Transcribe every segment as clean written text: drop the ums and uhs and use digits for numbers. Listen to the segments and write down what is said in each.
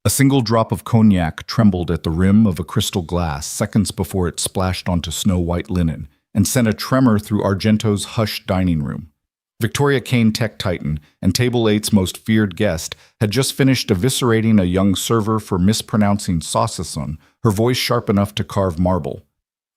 A single drop of cognac trembled at the rim of a crystal glass seconds before it splashed onto snow-white linen and sent a tremor through Argento's hushed dining room. Victoria Kane, tech titan and Table 8's most feared guest, had just finished eviscerating a young server for mispronouncing saucisson, her voice sharp enough to carve marble.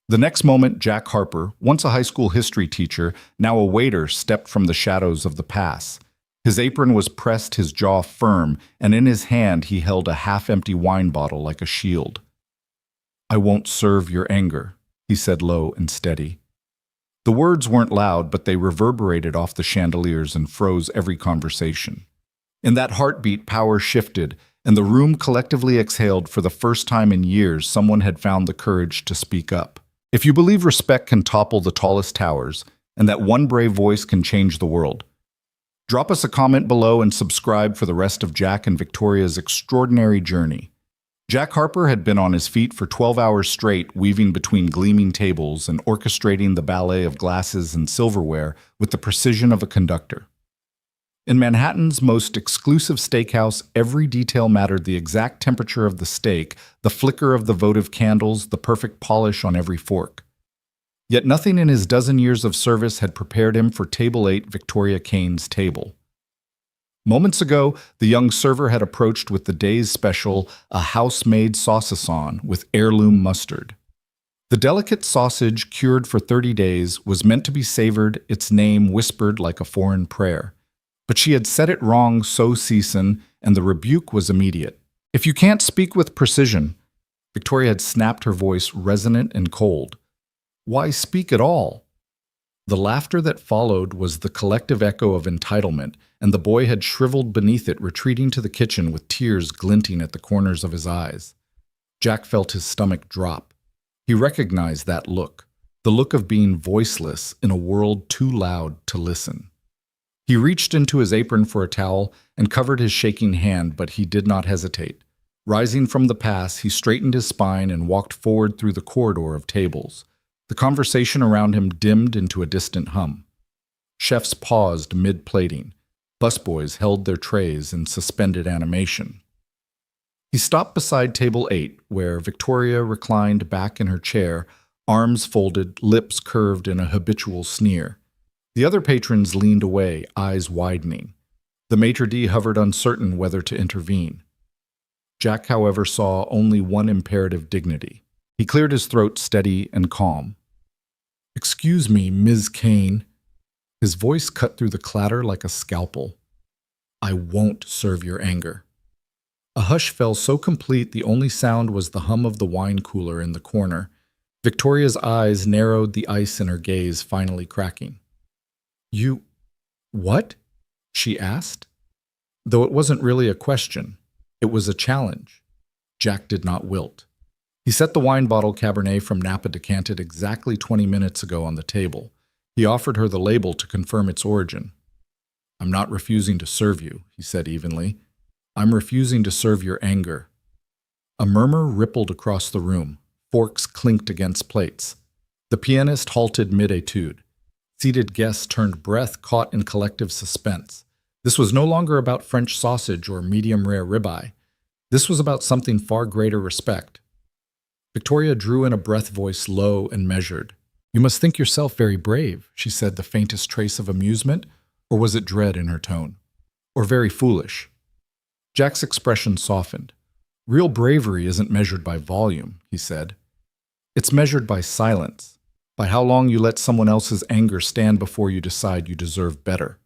The next moment, Jack Harper, once a high school history teacher, now a waiter, stepped from the shadows of the pass. His apron was pressed, his jaw firm, and in his hand he held a half-empty wine bottle like a shield. "I won't serve your anger," he said low and steady. The words weren't loud, but they reverberated off the chandeliers and froze every conversation. In that heartbeat, power shifted, and the room collectively exhaled. For the first time in years, someone had found the courage to speak up. If you believe respect can topple the tallest towers, and that one brave voice can change the world, drop us a comment below and subscribe for the rest of Jack and Victoria's extraordinary journey. Jack Harper had been on his feet for 12 hours straight, weaving between gleaming tables and orchestrating the ballet of glasses and silverware with the precision of a conductor. In Manhattan's most exclusive steakhouse, every detail mattered: the exact temperature of the steak, the flicker of the votive candles, the perfect polish on every fork. Yet nothing in his dozen years of service had prepared him for Table 8, Victoria Kane's table. Moments ago, the young server had approached with the day's special, a house-made saucisson with heirloom mustard. The delicate sausage, cured for 30 days, was meant to be savored, its name whispered like a foreign prayer. But she had said it wrong, so season, and the rebuke was immediate. "If you can't speak with precision," Victoria had snapped, her voice resonant and cold, "why speak at all?" The laughter that followed was the collective echo of entitlement, and the boy had shriveled beneath it, retreating to the kitchen with tears glinting at the corners of his eyes. Jack felt his stomach drop. He recognized that look, the look of being voiceless in a world too loud to listen. He reached into his apron for a towel and covered his shaking hand, but he did not hesitate. Rising from the pass, he straightened his spine and walked forward through the corridor of tables. The conversation around him dimmed into a distant hum. Chefs paused mid-plating. Busboys held their trays in suspended animation. He stopped beside Table 8, where Victoria reclined back in her chair, arms folded, lips curved in a habitual sneer. The other patrons leaned away, eyes widening. The maitre d' hovered, uncertain whether to intervene. Jack, however, saw only one imperative: dignity. He cleared his throat, steady and calm. "Excuse me, Ms. Kane." His voice cut through the clatter like a scalpel. "I won't serve your anger." A hush fell so complete the only sound was the hum of the wine cooler in the corner. Victoria's eyes narrowed, the ice in her gaze finally cracking. "You... what?" she asked. Though it wasn't really a question, it was a challenge. Jack did not wilt. He set the wine bottle, Cabernet from Napa, decanted exactly 20 minutes ago, on the table. He offered her the label to confirm its origin. "I'm not refusing to serve you," he said evenly. "I'm refusing to serve your anger." A murmur rippled across the room. Forks clinked against plates. The pianist halted mid-etude. Seated guests turned breath, caught in collective suspense. This was no longer about French sausage or medium-rare ribeye. This was about something far greater: respect. Victoria drew in a breath, voice low and measured. "You must think yourself very brave," she said, the faintest trace of amusement, or was it dread in her tone? "Or very foolish." Jack's expression softened. "Real bravery isn't measured by volume," he said. "It's measured by silence. By how long you let someone else's anger stand before you decide you deserve better."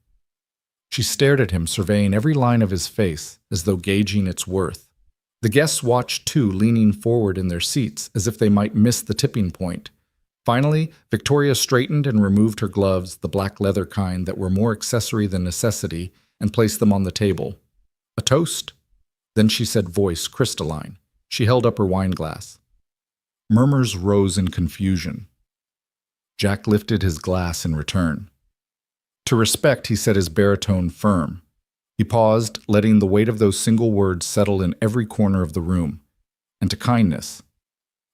She stared at him, surveying every line of his face, as though gauging its worth. The guests watched too, leaning forward in their seats, as if they might miss the tipping point. Finally, Victoria straightened and removed her gloves, the black leather kind that were more accessory than necessity, and placed them on the table. "A toast?" Then she said, voice crystalline. She held up her wine glass. Murmurs rose in confusion. Jack lifted his glass in return. "To respect," he said, his baritone firm. He paused, letting the weight of those single words settle in every corner of the room. "And to kindness."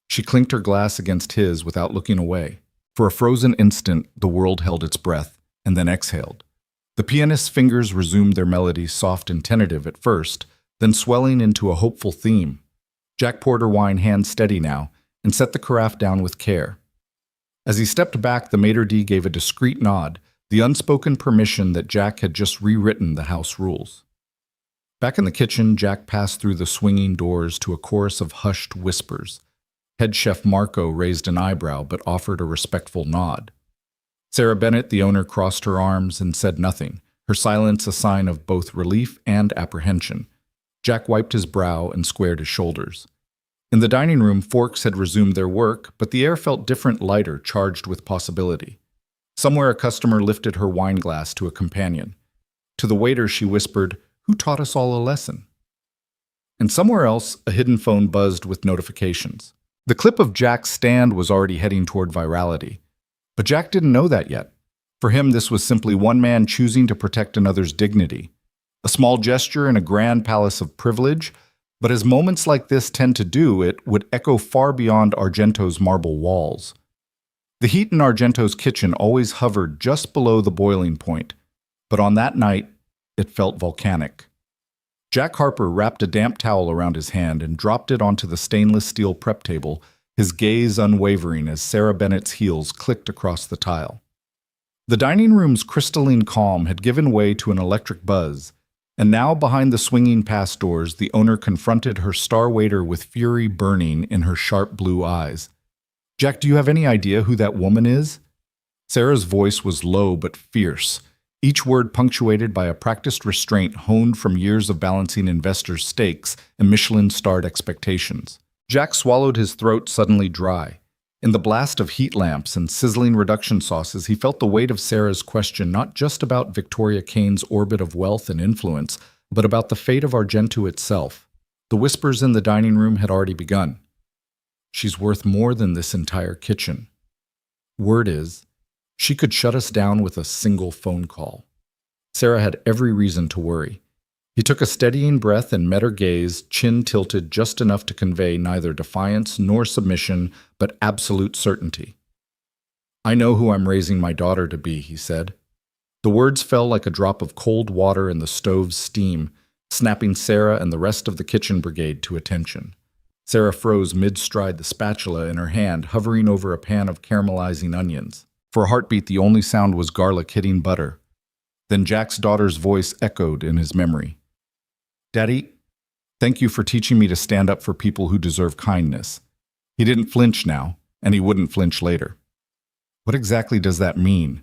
She clinked her glass against his without looking away. For a frozen instant, the world held its breath, and then exhaled. The pianist's fingers resumed their melody, soft and tentative at first, then swelling into a hopeful theme. Jack poured her wine hand steady now and set the carafe down with care. As he stepped back, the maitre d' gave a discreet nod, the unspoken permission that Jack had just rewritten the house rules. Back in the kitchen, Jack passed through the swinging doors to a chorus of hushed whispers. Head chef Marco raised an eyebrow but offered a respectful nod. Sarah Bennett, the owner, crossed her arms and said nothing, her silence a sign of both relief and apprehension. Jack wiped his brow and squared his shoulders. In the dining room, forks had resumed their work, but the air felt different, lighter, charged with possibility. Somewhere a customer lifted her wine glass to a companion. To the waiter she whispered, "Who taught us all a lesson?" And somewhere else, a hidden phone buzzed with notifications. The clip of Jack's stand was already heading toward virality. But Jack didn't know that yet. For him, this was simply one man choosing to protect another's dignity. A small gesture in a grand palace of privilege, but as moments like this tend to do, it would echo far beyond Argento's marble walls. The heat in Argento's kitchen always hovered just below the boiling point, but on that night, it felt volcanic. Jack Harper wrapped a damp towel around his hand and dropped it onto the stainless steel prep table, his gaze unwavering as Sarah Bennett's heels clicked across the tile. The dining room's crystalline calm had given way to an electric buzz, and now behind the swinging pass doors, the owner confronted her star waiter with fury burning in her sharp blue eyes. "Jack, do you have any idea who that woman is?" Sarah's voice was low but fierce, each word punctuated by a practiced restraint honed from years of balancing investors' stakes and Michelin-starred expectations. Jack swallowed, his throat suddenly dry. In the blast of heat lamps and sizzling reduction sauces, he felt the weight of Sarah's question, not just about Victoria Kane's orbit of wealth and influence, but about the fate of Argento itself. The whispers in the dining room had already begun. "She's worth more than this entire kitchen. Word is, she could shut us down with a single phone call." Sarah had every reason to worry. He took a steadying breath and met her gaze, chin tilted just enough to convey neither defiance nor submission, but absolute certainty. "I know who I'm raising my daughter to be," he said. The words fell like a drop of cold water in the stove's steam, snapping Sarah and the rest of the kitchen brigade to attention. Sarah froze mid-stride, the spatula in her hand hovering over a pan of caramelizing onions. For a heartbeat, the only sound was garlic hitting butter. Then Jack's daughter's voice echoed in his memory. "Daddy, thank you for teaching me to stand up for people who deserve kindness." He didn't flinch now, and he wouldn't flinch later. "What exactly does that mean?"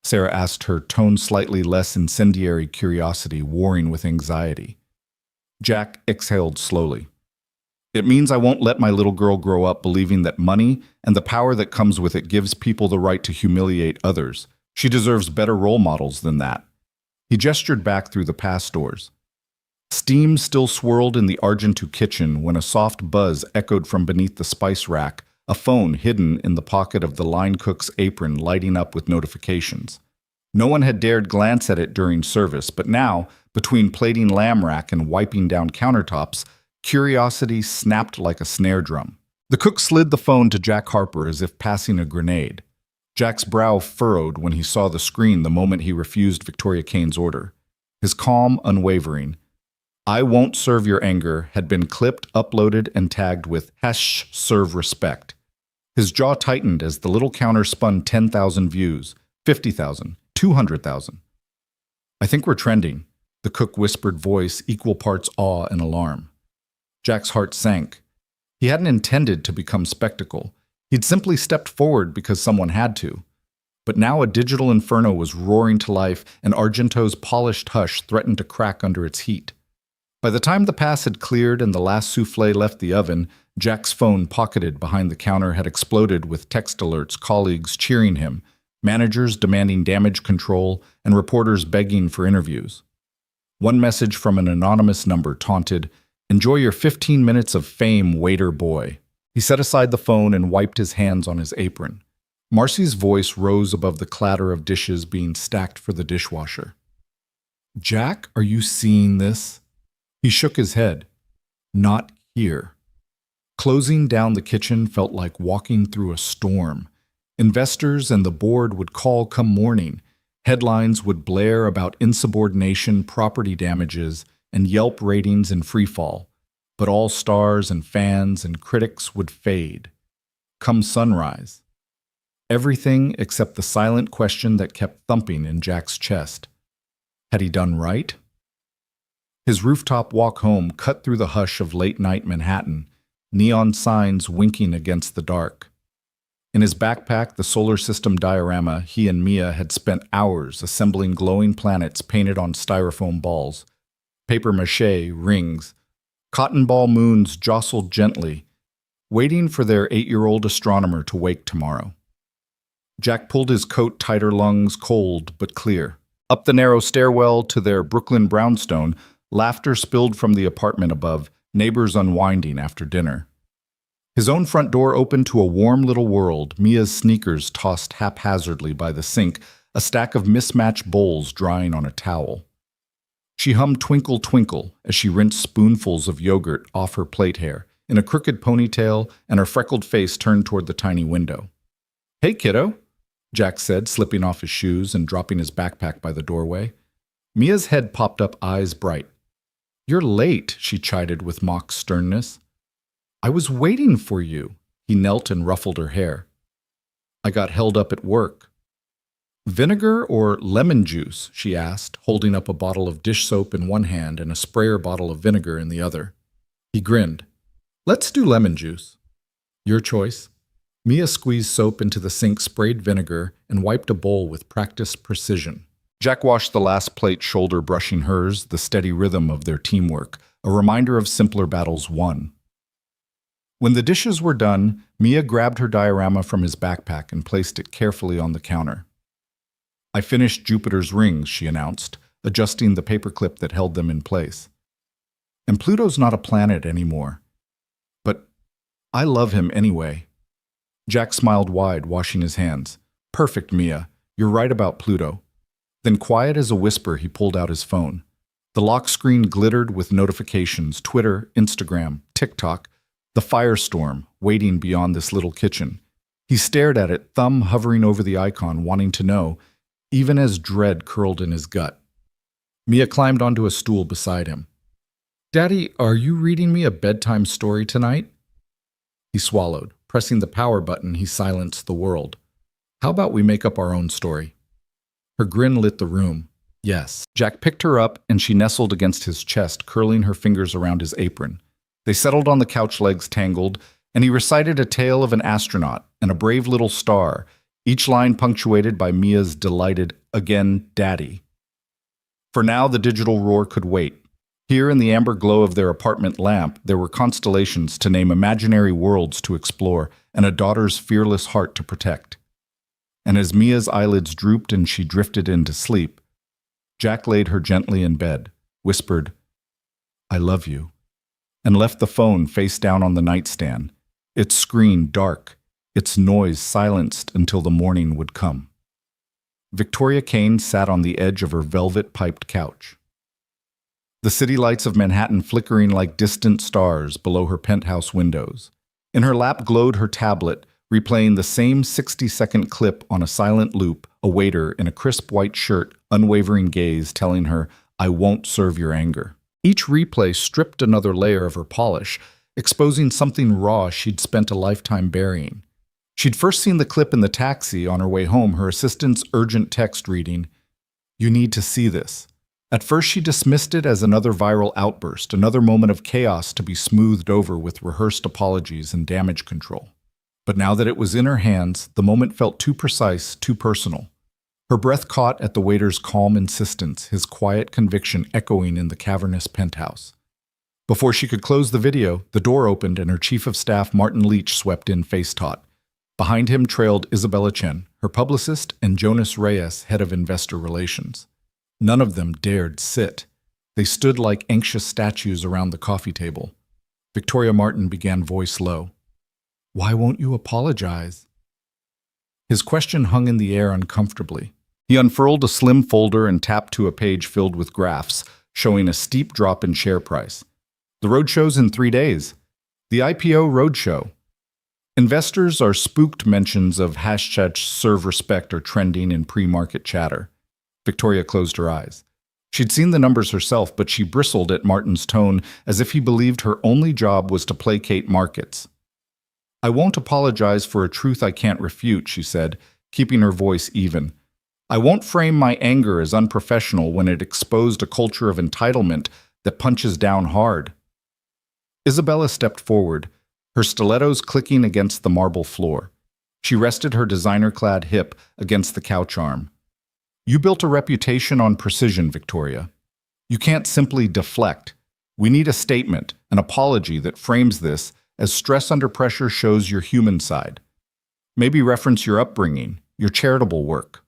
Sarah asked, her tone slightly less incendiary, curiosity warring with anxiety. Jack exhaled slowly. "It means I won't let my little girl grow up believing that money and the power that comes with it gives people the right to humiliate others. She deserves better role models than that." He gestured back through the pass doors. Steam still swirled in the Argento kitchen when a soft buzz echoed from beneath the spice rack, a phone hidden in the pocket of the line cook's apron lighting up with notifications. No one had dared glance at it during service, but now, between plating lamb rack and wiping down countertops, curiosity snapped like a snare drum. The cook slid the phone to Jack Harper as if passing a grenade. Jack's brow furrowed when he saw the screen the moment he refused Victoria Kane's order. His calm, unwavering, "I won't serve your anger," had been clipped, uploaded, and tagged with #serve respect. His jaw tightened as the little counter spun 10,000 views, 50,000, 200,000. "I think we're trending," the cook whispered, voice equal parts awe and alarm. Jack's heart sank. He hadn't intended to become spectacle. He'd simply stepped forward because someone had to. But now a digital inferno was roaring to life, and Argento's polished hush threatened to crack under its heat. By the time the pass had cleared and the last soufflé left the oven, Jack's phone, pocketed behind the counter, had exploded with text alerts, colleagues cheering him, managers demanding damage control, and reporters begging for interviews. One message from an anonymous number taunted, "Enjoy your 15 minutes of fame, waiter boy." He set aside the phone and wiped his hands on his apron. Marcy's voice rose above the clatter of dishes being stacked for the dishwasher. "Jack, are you seeing this?" He shook his head. "Not here." Closing down the kitchen felt like walking through a storm. Investors and the board would call come morning. Headlines would blare about insubordination, property damages, and Yelp ratings in freefall, but all stars and fans and critics would fade. Come sunrise. Everything except the silent question that kept thumping in Jack's chest. Had he done right? His rooftop walk home cut through the hush of late-night Manhattan, neon signs winking against the dark. In his backpack, the solar system diorama he and Mia had spent hours assembling glowing planets painted on styrofoam balls, papier-mâché rings, cotton ball moons jostled gently, waiting for their 8-year-old astronomer to wake tomorrow. Jack pulled his coat tighter, lungs cold but clear. Up the narrow stairwell to their Brooklyn brownstone, laughter spilled from the apartment above, neighbors unwinding after dinner. His own front door opened to a warm little world, Mia's sneakers tossed haphazardly by the sink, a stack of mismatched bowls drying on a towel. She hummed Twinkle Twinkle as she rinsed spoonfuls of yogurt off her plait hair, in a crooked ponytail, and her freckled face turned toward the tiny window. "Hey, kiddo," Jack said, slipping off his shoes and dropping his backpack by the doorway. Mia's head popped up, eyes bright. "You're late," she chided with mock sternness. "I was waiting for you." He knelt and ruffled her hair. "I got held up at work." "Vinegar or lemon juice?" she asked, holding up a bottle of dish soap in one hand and a sprayer bottle of vinegar in the other. He grinned. "Let's do lemon juice." "Your choice." Mia squeezed soap into the sink, sprayed vinegar, and wiped a bowl with practiced precision. Jack washed the last plate, shoulder brushing hers, the steady rhythm of their teamwork, a reminder of simpler battles won. When the dishes were done, Mia grabbed her diorama from his backpack and placed it carefully on the counter. "I finished Jupiter's rings," she announced, adjusting the paperclip that held them in place. "And Pluto's not a planet anymore. But I love him anyway." Jack smiled wide, washing his hands. "Perfect, Mia. You're right about Pluto." Then, quiet as a whisper, he pulled out his phone. The lock screen glittered with notifications, Twitter, Instagram, TikTok, the firestorm waiting beyond this little kitchen. He stared at it, thumb hovering over the icon, wanting to know, even as dread curled in his gut. Mia climbed onto a stool beside him. "Daddy, are you reading me a bedtime story tonight?" He swallowed. Pressing the power button, he silenced the world. "How about we make up our own story?" Her grin lit the room. "Yes." Jack picked her up, and she nestled against his chest, curling her fingers around his apron. They settled on the couch, legs tangled, and he recited a tale of an astronaut and a brave little star, each line punctuated by Mia's delighted, "Again, Daddy." For now, the digital roar could wait. Here in the amber glow of their apartment lamp, there were constellations to name, imaginary worlds to explore, and a daughter's fearless heart to protect. And as Mia's eyelids drooped and she drifted into sleep, Jack laid her gently in bed, whispered, "I love you," and left the phone face down on the nightstand, its screen dark, its noise silenced until the morning would come. Victoria Kane sat on the edge of her velvet-piped couch. The city lights of Manhattan flickering like distant stars below her penthouse windows. In her lap glowed her tablet, replaying the same 60-second clip on a silent loop, a waiter in a crisp white shirt, unwavering gaze telling her, "I won't serve your anger." Each replay stripped another layer of her polish, exposing something raw she'd spent a lifetime burying. She'd first seen the clip in the taxi on her way home, her assistant's urgent text reading, "You need to see this." At first she dismissed it as another viral outburst, another moment of chaos to be smoothed over with rehearsed apologies and damage control. But now that it was in her hands, the moment felt too precise, too personal. Her breath caught at the waiter's calm insistence, his quiet conviction echoing in the cavernous penthouse. Before she could close the video, the door opened and her chief of staff, Martin Leach, swept in face-taut. Behind him trailed Isabella Chen, her publicist, and Jonas Reyes, head of investor relations. None of them dared sit. They stood like anxious statues around the coffee table. Victoria Martin began, voice low. "Why won't you apologize?" His question hung in the air uncomfortably. He unfurled a slim folder and tapped to a page filled with graphs, showing a steep drop in share price. "The roadshow's in 3 days. The IPO roadshow. Investors are spooked." Mentions of #serve respect are trending in pre-market chatter. Victoria closed her eyes. She'd seen the numbers herself, but she bristled at Martin's tone as if he believed her only job was to placate markets. "I won't apologize for a truth I can't refute," she said, keeping her voice even. "I won't frame my anger as unprofessional when it exposed a culture of entitlement that punches down hard." Isabella stepped forward, her stilettos clicking against the marble floor. She rested her designer-clad hip against the couch arm. "You built a reputation on precision, Victoria. You can't simply deflect. We need a statement, an apology that frames this as stress under pressure shows your human side. Maybe reference your upbringing, your charitable work."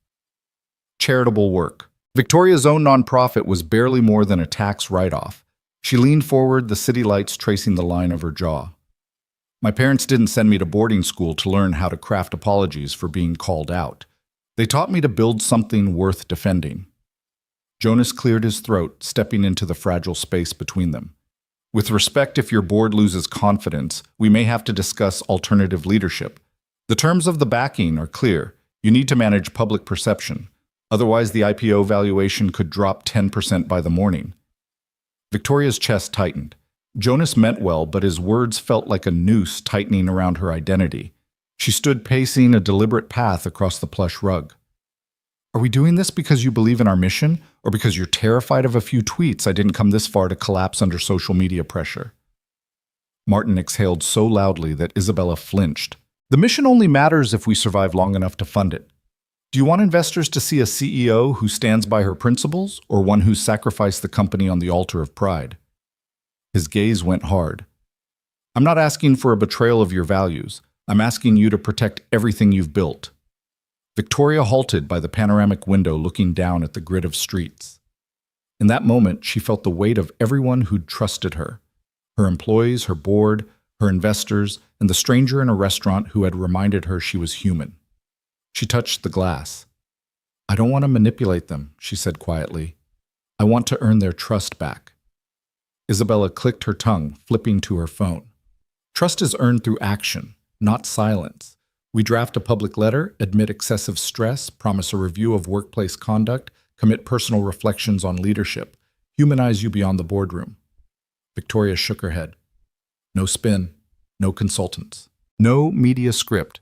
Charitable work. Victoria's own nonprofit was barely more than a tax write-off. She leaned forward, the city lights tracing the line of her jaw. "My parents didn't send me to boarding school to learn how to craft apologies for being called out. They taught me to build something worth defending." Jonas cleared his throat, stepping into the fragile space between them. "With respect, if your board loses confidence, we may have to discuss alternative leadership. The terms of the backing are clear. You need to manage public perception. Otherwise, the IPO valuation could drop 10% by the morning." Victoria's chest tightened. Jonas meant well, but his words felt like a noose tightening around her identity. She stood pacing a deliberate path across the plush rug. "Are we doing this because you believe in our mission, or because you're terrified of a few tweets I didn't come this far to collapse under social media pressure?" Martin exhaled so loudly that Isabella flinched. "The mission only matters if we survive long enough to fund it. Do you want investors to see a CEO who stands by her principles, or one who's sacrificed the company on the altar of pride?" His gaze went hard. "I'm not asking for a betrayal of your values. I'm asking you to protect everything you've built." Victoria halted by the panoramic window, looking down at the grid of streets. In that moment, she felt the weight of everyone who'd trusted her: her employees, her board, her investors, and the stranger in a restaurant who had reminded her she was human. She touched the glass. "I don't want to manipulate them," she said quietly. "I want to earn their trust back." Isabella clicked her tongue, flipping to her phone. "Trust is earned through action, not silence. We draft a public letter, admit excessive stress, promise a review of workplace conduct, commit personal reflections on leadership, humanize you beyond the boardroom." Victoria shook her head. "No spin, no consultants, no media script.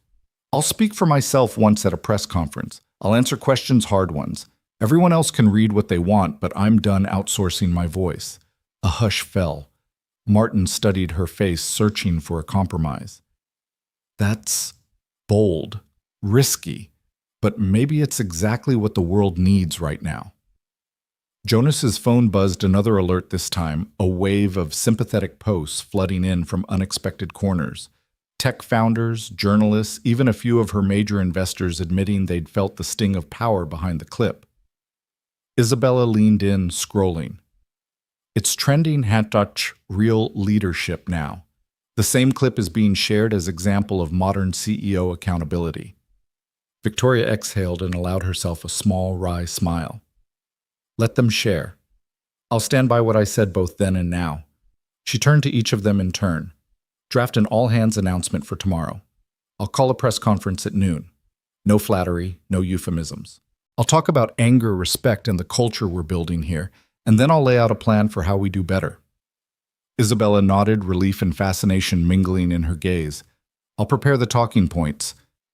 I'll speak for myself once at a press conference. I'll answer questions, hard ones. Everyone else can read what they want, but I'm done outsourcing my voice." A hush fell. Martin studied her face, searching for a compromise. "That's bold, risky, but maybe it's exactly what the world needs right now." Jonas's phone buzzed another alert this time, a wave of sympathetic posts flooding in from unexpected corners. Tech founders, journalists, even a few of her major investors admitting they'd felt the sting of power behind the clip. Isabella leaned in, scrolling. "It's trending #real leadership now. The same clip is being shared as example of modern CEO accountability." Victoria exhaled and allowed herself a small, wry smile. "Let them share. I'll stand by what I said both then and now." She turned to each of them in turn. "Draft an all-hands announcement for tomorrow. I'll call a press conference at noon. No flattery, no euphemisms. I'll talk about anger, respect, and the culture we're building here, and then I'll lay out a plan for how we do better." Isabella nodded, relief and fascination mingling in her gaze. "I'll prepare the talking points,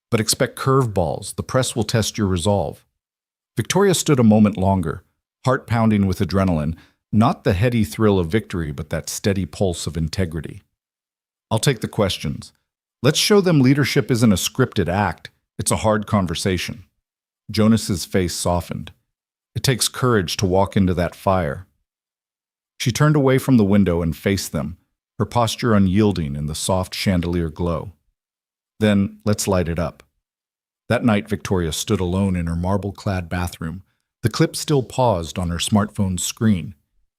but expect curveballs. The press will test your resolve." Victoria stood a moment longer, heart pounding with adrenaline, not the heady thrill of victory, but that steady pulse of integrity. "I'll take the questions. Let's show them leadership isn't a scripted act. It's a hard conversation." Jonas's face softened. "It takes courage to walk into that fire." She turned away from the window and faced them, her posture unyielding in the soft chandelier glow. "Then let's light it up." That night, Victoria stood alone in her marble-clad bathroom, the clip still paused on her smartphone's screen.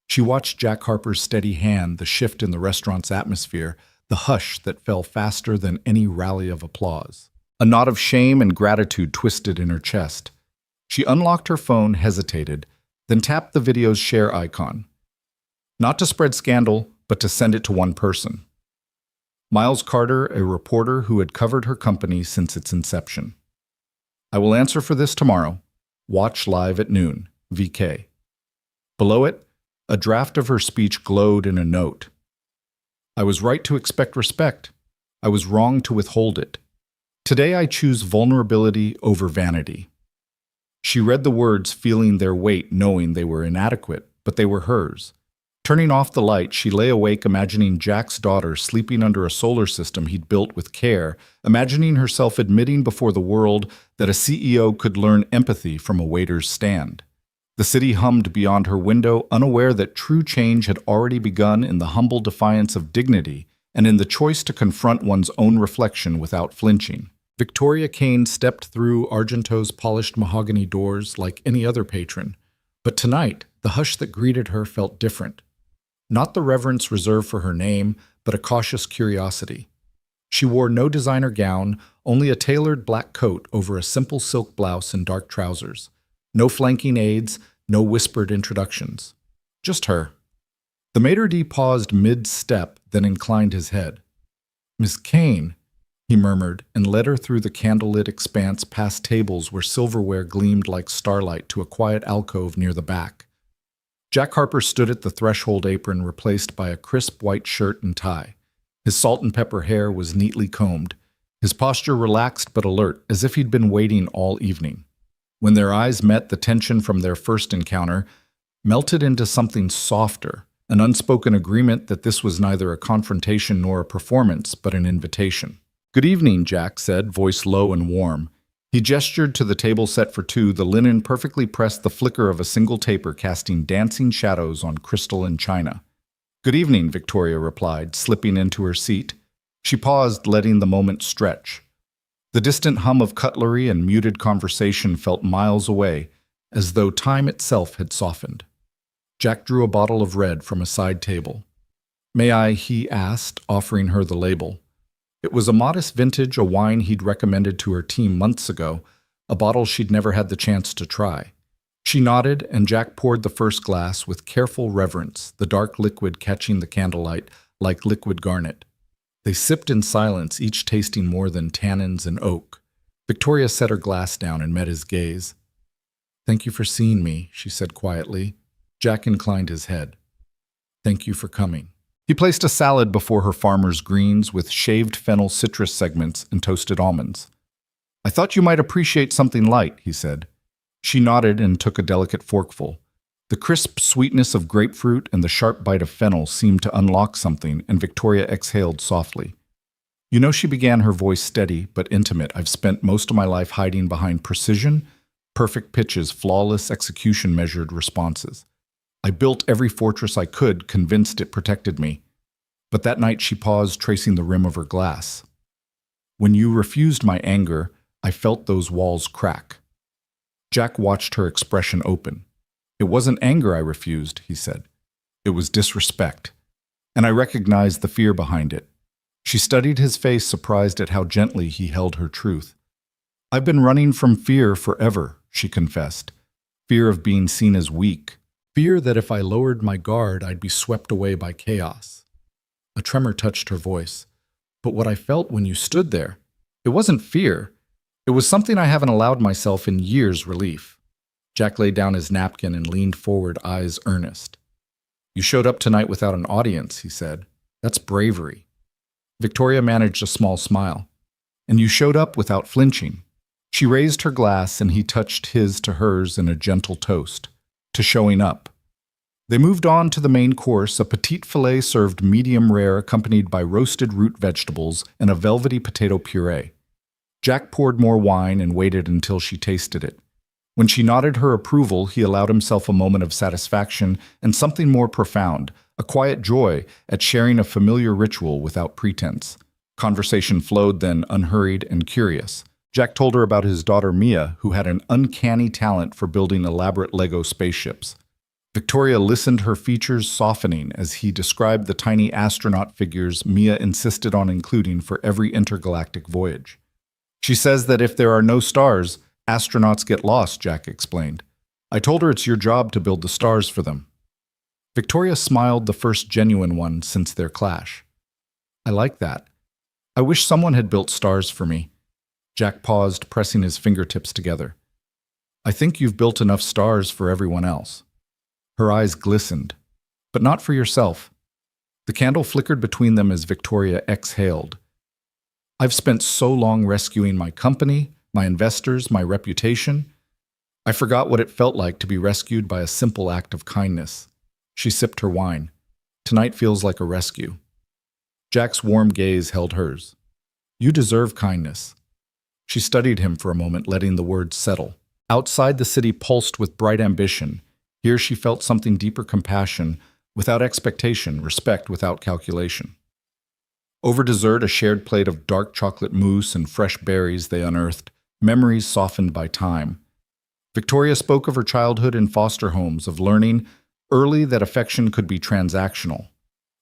She watched Jack Harper's steady hand, the shift in the restaurant's atmosphere, the hush that fell faster than any rally of applause. A knot of shame and gratitude twisted in her chest. She unlocked her phone, hesitated, then tapped the video's share icon. Not to spread scandal, but to send it to one person. Miles Carter, a reporter who had covered her company since its inception. "I will answer for this tomorrow. Watch live at noon. VK." Below it, a draft of her speech glowed in a note. I was right to expect respect. I was wrong to withhold it. Today I choose vulnerability over vanity. She read the words, feeling their weight, knowing they were inadequate, but they were hers. Turning off the light, she lay awake imagining Jack's daughter sleeping under a solar system he'd built with care, imagining herself admitting before the world that a CEO could learn empathy from a waiter's stand. The city hummed beyond her window, unaware that true change had already begun in the humble defiance of dignity and in the choice to confront one's own reflection without flinching. Victoria Kane stepped through Argento's polished mahogany doors like any other patron, but tonight the hush that greeted her felt different. Not the reverence reserved for her name, but a cautious curiosity. She wore no designer gown, only a tailored black coat over a simple silk blouse and dark trousers. No flanking aides, no whispered introductions. Just her. The maitre d' paused mid-step, then inclined his head. "Miss Kane," he murmured, and led her through the candlelit expanse past tables where silverware gleamed like starlight to a quiet alcove near the back. Jack Harper stood at the threshold, apron replaced by a crisp white shirt and tie. His salt and pepper hair was neatly combed, his posture relaxed but alert, as if he'd been waiting all evening. When their eyes met, the tension from their first encounter melted into something softer, an unspoken agreement that this was neither a confrontation nor a performance, but an invitation. "Good evening," Jack said, voice low and warm. He gestured to the table set for two, the linen perfectly pressed, the flicker of a single taper casting dancing shadows on crystal and china. "Good evening," Victoria replied, slipping into her seat. She paused, letting the moment stretch. The distant hum of cutlery and muted conversation felt miles away, as though time itself had softened. Jack drew a bottle of red from a side table. "May I?" he asked, offering her the label. It was a modest vintage, a wine he'd recommended to her team months ago, a bottle she'd never had the chance to try. She nodded, and Jack poured the first glass with careful reverence, the dark liquid catching the candlelight like liquid garnet. They sipped in silence, each tasting more than tannins and oak. Victoria set her glass down and met his gaze. "Thank you for seeing me," she said quietly. Jack inclined his head. "Thank you for coming." He placed a salad before her, farmer's greens with shaved fennel citrus segments and toasted almonds. "I thought you might appreciate something light," he said. She nodded and took a delicate forkful. The crisp sweetness of grapefruit and the sharp bite of fennel seemed to unlock something, and Victoria exhaled softly. "You know," she began, her voice steady but intimate, "I've spent most of my life hiding behind precision, perfect pitches, flawless execution, measured responses. I built every fortress I could, convinced it protected me." But that night she paused, tracing the rim of her glass. "When you refused my anger, I felt those walls crack." Jack watched her expression open. "It wasn't anger I refused," he said. "It was disrespect. And I recognized the fear behind it." She studied his face, surprised at how gently he held her truth. "I've been running from fear forever," she confessed. "Fear of being seen as weak. Fear that if I lowered my guard, I'd be swept away by chaos." A tremor touched her voice. "But what I felt when you stood there, it wasn't fear. It was something I haven't allowed myself in years. Relief." Jack laid down his napkin and leaned forward, eyes earnest. "You showed up tonight without an audience," he said. "That's bravery." Victoria managed a small smile. "And you showed up without flinching." She raised her glass and he touched his to hers in a gentle toast. To showing up. They moved on to the main course, a petite filet served medium rare accompanied by roasted root vegetables and a velvety potato puree. Jack poured more wine and waited until she tasted it. When she nodded her approval, he allowed himself a moment of satisfaction and something more profound, a quiet joy at sharing a familiar ritual without pretense. Conversation flowed then, unhurried and curious. Jack told her about his daughter Mia, who had an uncanny talent for building elaborate Lego spaceships. Victoria listened, her features softening as he described the tiny astronaut figures Mia insisted on including for every intergalactic voyage. "She says that if there are no stars, astronauts get lost," Jack explained. "I told her it's your job to build the stars for them." Victoria smiled, the first genuine one since their clash. "I like that. I wish someone had built stars for me." Jack paused, pressing his fingertips together. "I think you've built enough stars for everyone else." Her eyes glistened. But not for yourself. The candle flickered between them as Victoria exhaled. I've spent so long rescuing my company, my investors, my reputation. I forgot what it felt like to be rescued by a simple act of kindness. She sipped her wine. Tonight feels like a rescue. Jack's warm gaze held hers. You deserve kindness. She studied him for a moment, letting the words settle. Outside, the city pulsed with bright ambition. Here she felt something deeper: compassion, without expectation, respect without calculation. Over dessert, a shared plate of dark chocolate mousse and fresh berries they unearthed, memories softened by time. Victoria spoke of her childhood in foster homes, of learning early that affection could be transactional.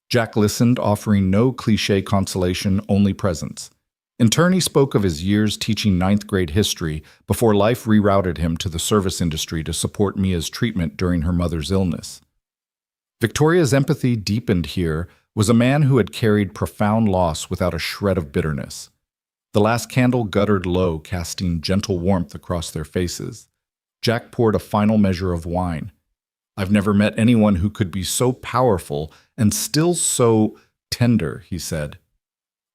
Jack listened, offering no cliché consolation, only presence. In turn, he spoke of his years teaching ninth-grade history before life rerouted him to the service industry to support Mia's treatment during her mother's illness. Victoria's empathy deepened here, was a man who had carried profound loss without a shred of bitterness. The last candle guttered low, casting gentle warmth across their faces. Jack poured a final measure of wine. I've never met anyone who could be so powerful and still so tender, he said.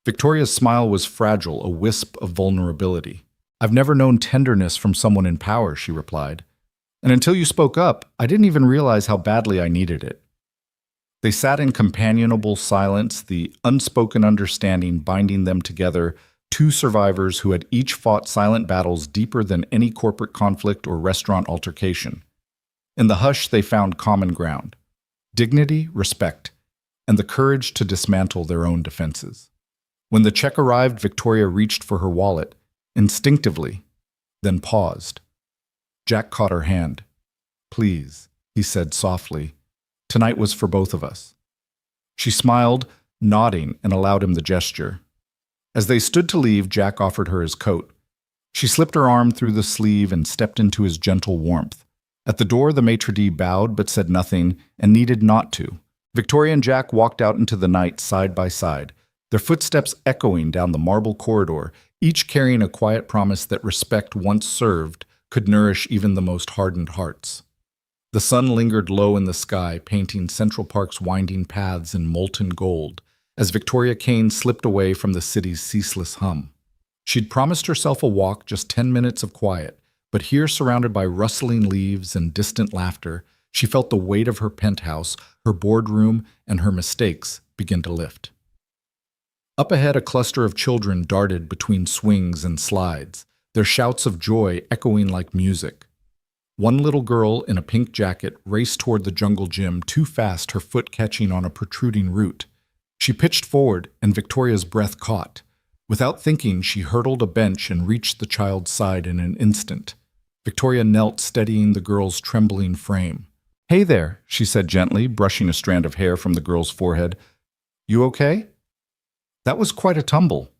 Victoria's smile was fragile, a wisp of vulnerability. I've never known tenderness from someone in power, she replied. And until you spoke up, I didn't even realize how badly I needed it. They sat in companionable silence, the unspoken understanding binding them together, two survivors who had each fought silent battles deeper than any corporate conflict or restaurant altercation. In the hush, they found common ground: dignity, respect, and the courage to dismantle their own defenses. When the check arrived, Victoria reached for her wallet, instinctively, then paused. Jack caught her hand. Please, he said softly. Tonight was for both of us. She smiled, nodding, and allowed him the gesture. As they stood to leave, Jack offered her his coat. She slipped her arm through the sleeve and stepped into his gentle warmth. At the door, the maitre d' bowed but said nothing, and needed not to. Victoria and Jack walked out into the night side by side, their footsteps echoing down the marble corridor, each carrying a quiet promise that respect once served could nourish even the most hardened hearts. The sun lingered low in the sky, painting Central Park's winding paths in molten gold, as Victoria Kane slipped away from the city's ceaseless hum. She'd promised herself a walk, just 10 minutes of quiet, but here, surrounded by rustling leaves and distant laughter, she felt the weight of her penthouse, her boardroom, and her mistakes begin to lift. Up ahead, a cluster of children darted between swings and slides, their shouts of joy echoing like music. One little girl in a pink jacket raced toward the jungle gym too fast, her foot catching on a protruding root. She pitched forward, and Victoria's breath caught. Without thinking, she hurdled a bench and reached the child's side in an instant. Victoria knelt, steadying the girl's trembling frame. Hey there, she said gently, brushing a strand of hair from the girl's forehead. You okay? That was quite a tumble.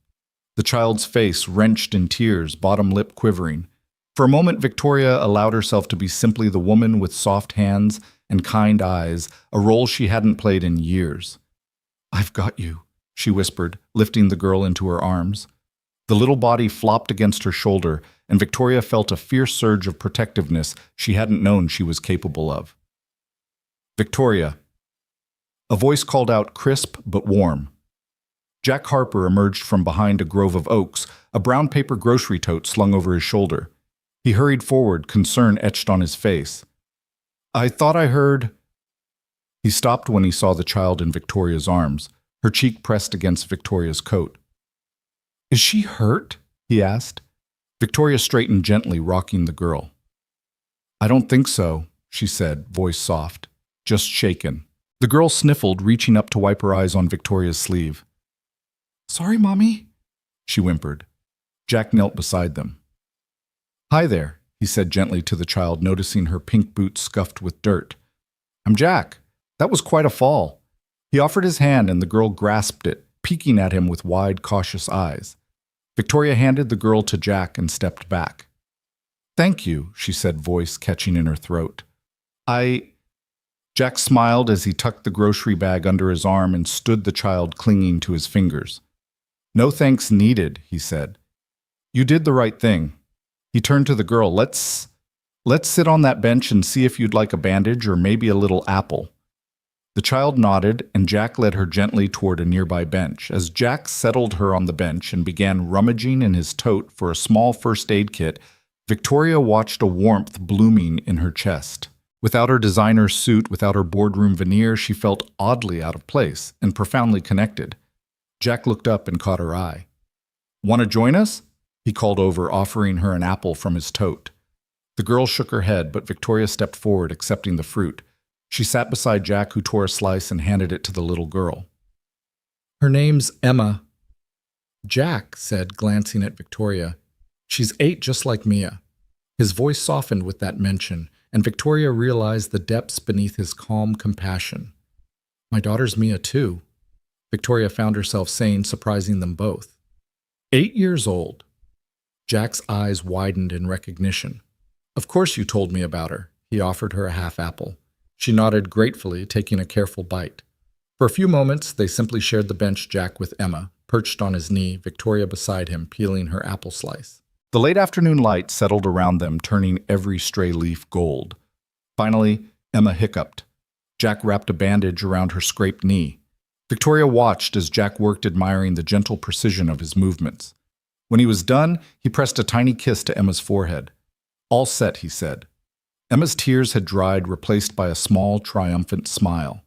The child's face wrenched in tears, bottom lip quivering. For a moment, Victoria allowed herself to be simply the woman with soft hands and kind eyes, a role she hadn't played in years. I've got you, she whispered, lifting the girl into her arms. The little body flopped against her shoulder, and Victoria felt a fierce surge of protectiveness she hadn't known she was capable of. Victoria. A voice called out, crisp but warm. Jack Harper emerged from behind a grove of oaks, a brown paper grocery tote slung over his shoulder. He hurried forward, concern etched on his face. I thought I heard... He stopped when he saw the child in Victoria's arms, her cheek pressed against Victoria's coat. Is she hurt? He asked. Victoria straightened gently, rocking the girl. I don't think so, she said, voice soft, just shaken. The girl sniffled, reaching up to wipe her eyes on Victoria's sleeve. Sorry, Mommy, she whimpered. Jack knelt beside them. Hi there, he said gently to the child, noticing her pink boots scuffed with dirt. I'm Jack. That was quite a fall. He offered his hand, and the girl grasped it, peeking at him with wide, cautious eyes. Victoria handed the girl to Jack and stepped back. Thank you, she said, voice catching in her throat. Jack smiled as he tucked the grocery bag under his arm and stood the child clinging to his fingers. No thanks needed, he said. You did the right thing. He turned to the girl. Let's Let's sit on that bench and see if you'd like a bandage or maybe a little apple. The child nodded, and Jack led her gently toward a nearby bench. As Jack settled her on the bench and began rummaging in his tote for a small first aid kit, Victoria watched a warmth blooming in her chest. Without her designer suit, without her boardroom veneer, she felt oddly out of place and profoundly connected. Jack looked up and caught her eye. "Want to join us?" he called over, offering her an apple from his tote. The girl shook her head, but Victoria stepped forward, accepting the fruit. She sat beside Jack, who tore a slice and handed it to the little girl. "Her name's Emma," Jack said, glancing at Victoria. "She's 8 just like Mia." His voice softened with that mention, and Victoria realized the depths beneath his calm compassion. "My daughter's Mia too," Victoria found herself saying, surprising them both. 8 years old. Jack's eyes widened in recognition. "Of course you told me about her." He offered her a half apple. She nodded gratefully, taking a careful bite. For a few moments, they simply shared the bench, Jack with Emma, perched on his knee, Victoria beside him, peeling her apple slice. The late afternoon light settled around them, turning every stray leaf gold. Finally, Emma hiccuped. Jack wrapped a bandage around her scraped knee. Victoria watched as Jack worked, admiring the gentle precision of his movements. When he was done, he pressed a tiny kiss to Emma's forehead. "All set," he said. Emma's tears had dried, replaced by a small, triumphant smile.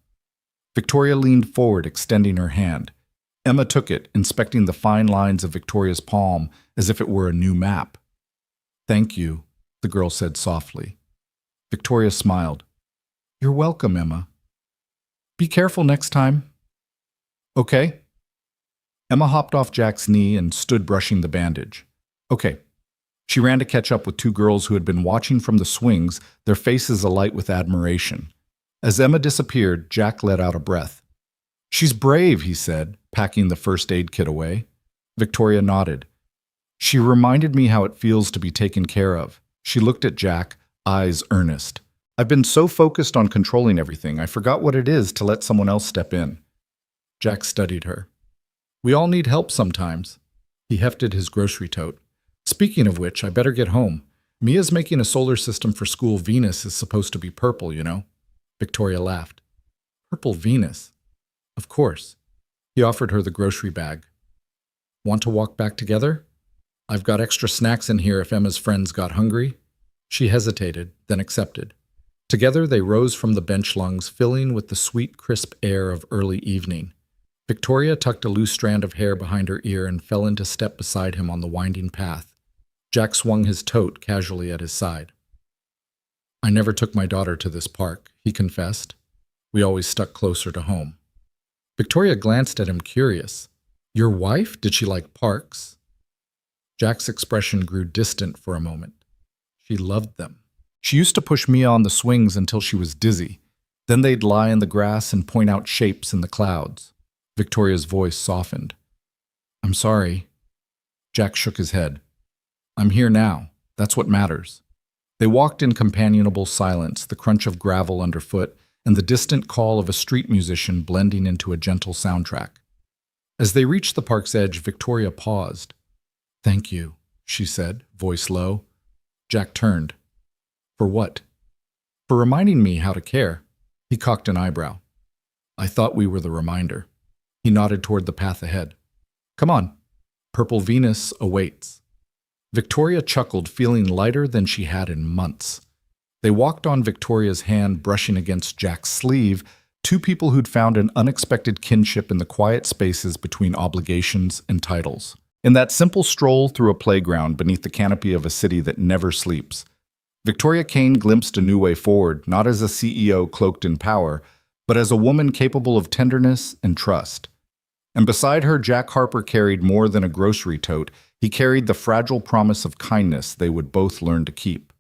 Victoria leaned forward, extending her hand. Emma took it, inspecting the fine lines of Victoria's palm as if it were a new map. "Thank you," the girl said softly. Victoria smiled. "You're welcome, Emma. Be careful next time." "Okay." Emma hopped off Jack's knee and stood brushing the bandage. "Okay." She ran to catch up with 2 girls who had been watching from the swings, their faces alight with admiration. As Emma disappeared, Jack let out a breath. "She's brave," he said, packing the first aid kit away. Victoria nodded. "She reminded me how it feels to be taken care of." She looked at Jack, eyes earnest. "I've been so focused on controlling everything, I forgot what it is to let someone else step in." Jack studied her. "We all need help sometimes." He hefted his grocery tote. "Speaking of which, I better get home. Mia's making a solar system for school. Venus is supposed to be purple, you know." Victoria laughed. "Purple Venus?" "Of course." He offered her the grocery bag. "Want to walk back together? I've got extra snacks in here if Emma's friends got hungry." She hesitated, then accepted. Together they rose from the bench lungs, filling with the sweet, crisp air of early evening. Victoria tucked a loose strand of hair behind her ear and fell into step beside him on the winding path. Jack swung his tote casually at his side. "I never took my daughter to this park," he confessed. "We always stuck closer to home." Victoria glanced at him, curious. "Your wife? Did she like parks?" Jack's expression grew distant for a moment. "She loved them. She used to push Mia on the swings until she was dizzy. Then they'd lie in the grass and point out shapes in the clouds." Victoria's voice softened. "I'm sorry." Jack shook his head. "I'm here now. That's what matters." They walked in companionable silence, the crunch of gravel underfoot and the distant call of a street musician blending into a gentle soundtrack. As they reached the park's edge, Victoria paused. "Thank you," she said, voice low. Jack turned. "For what?" "For reminding me how to care." He cocked an eyebrow. "I thought we were the reminder." He nodded toward the path ahead. "Come on. Purple Venus awaits." Victoria chuckled, feeling lighter than she had in months. They walked on, Victoria's hand brushing against Jack's sleeve, 2 people who'd found an unexpected kinship in the quiet spaces between obligations and titles. In that simple stroll through a playground beneath the canopy of a city that never sleeps, Victoria Kane glimpsed a new way forward, not as a CEO cloaked in power, but as a woman capable of tenderness and trust. And beside her, Jack Harper carried more than a grocery tote. He carried the fragile promise of kindness they would both learn to keep.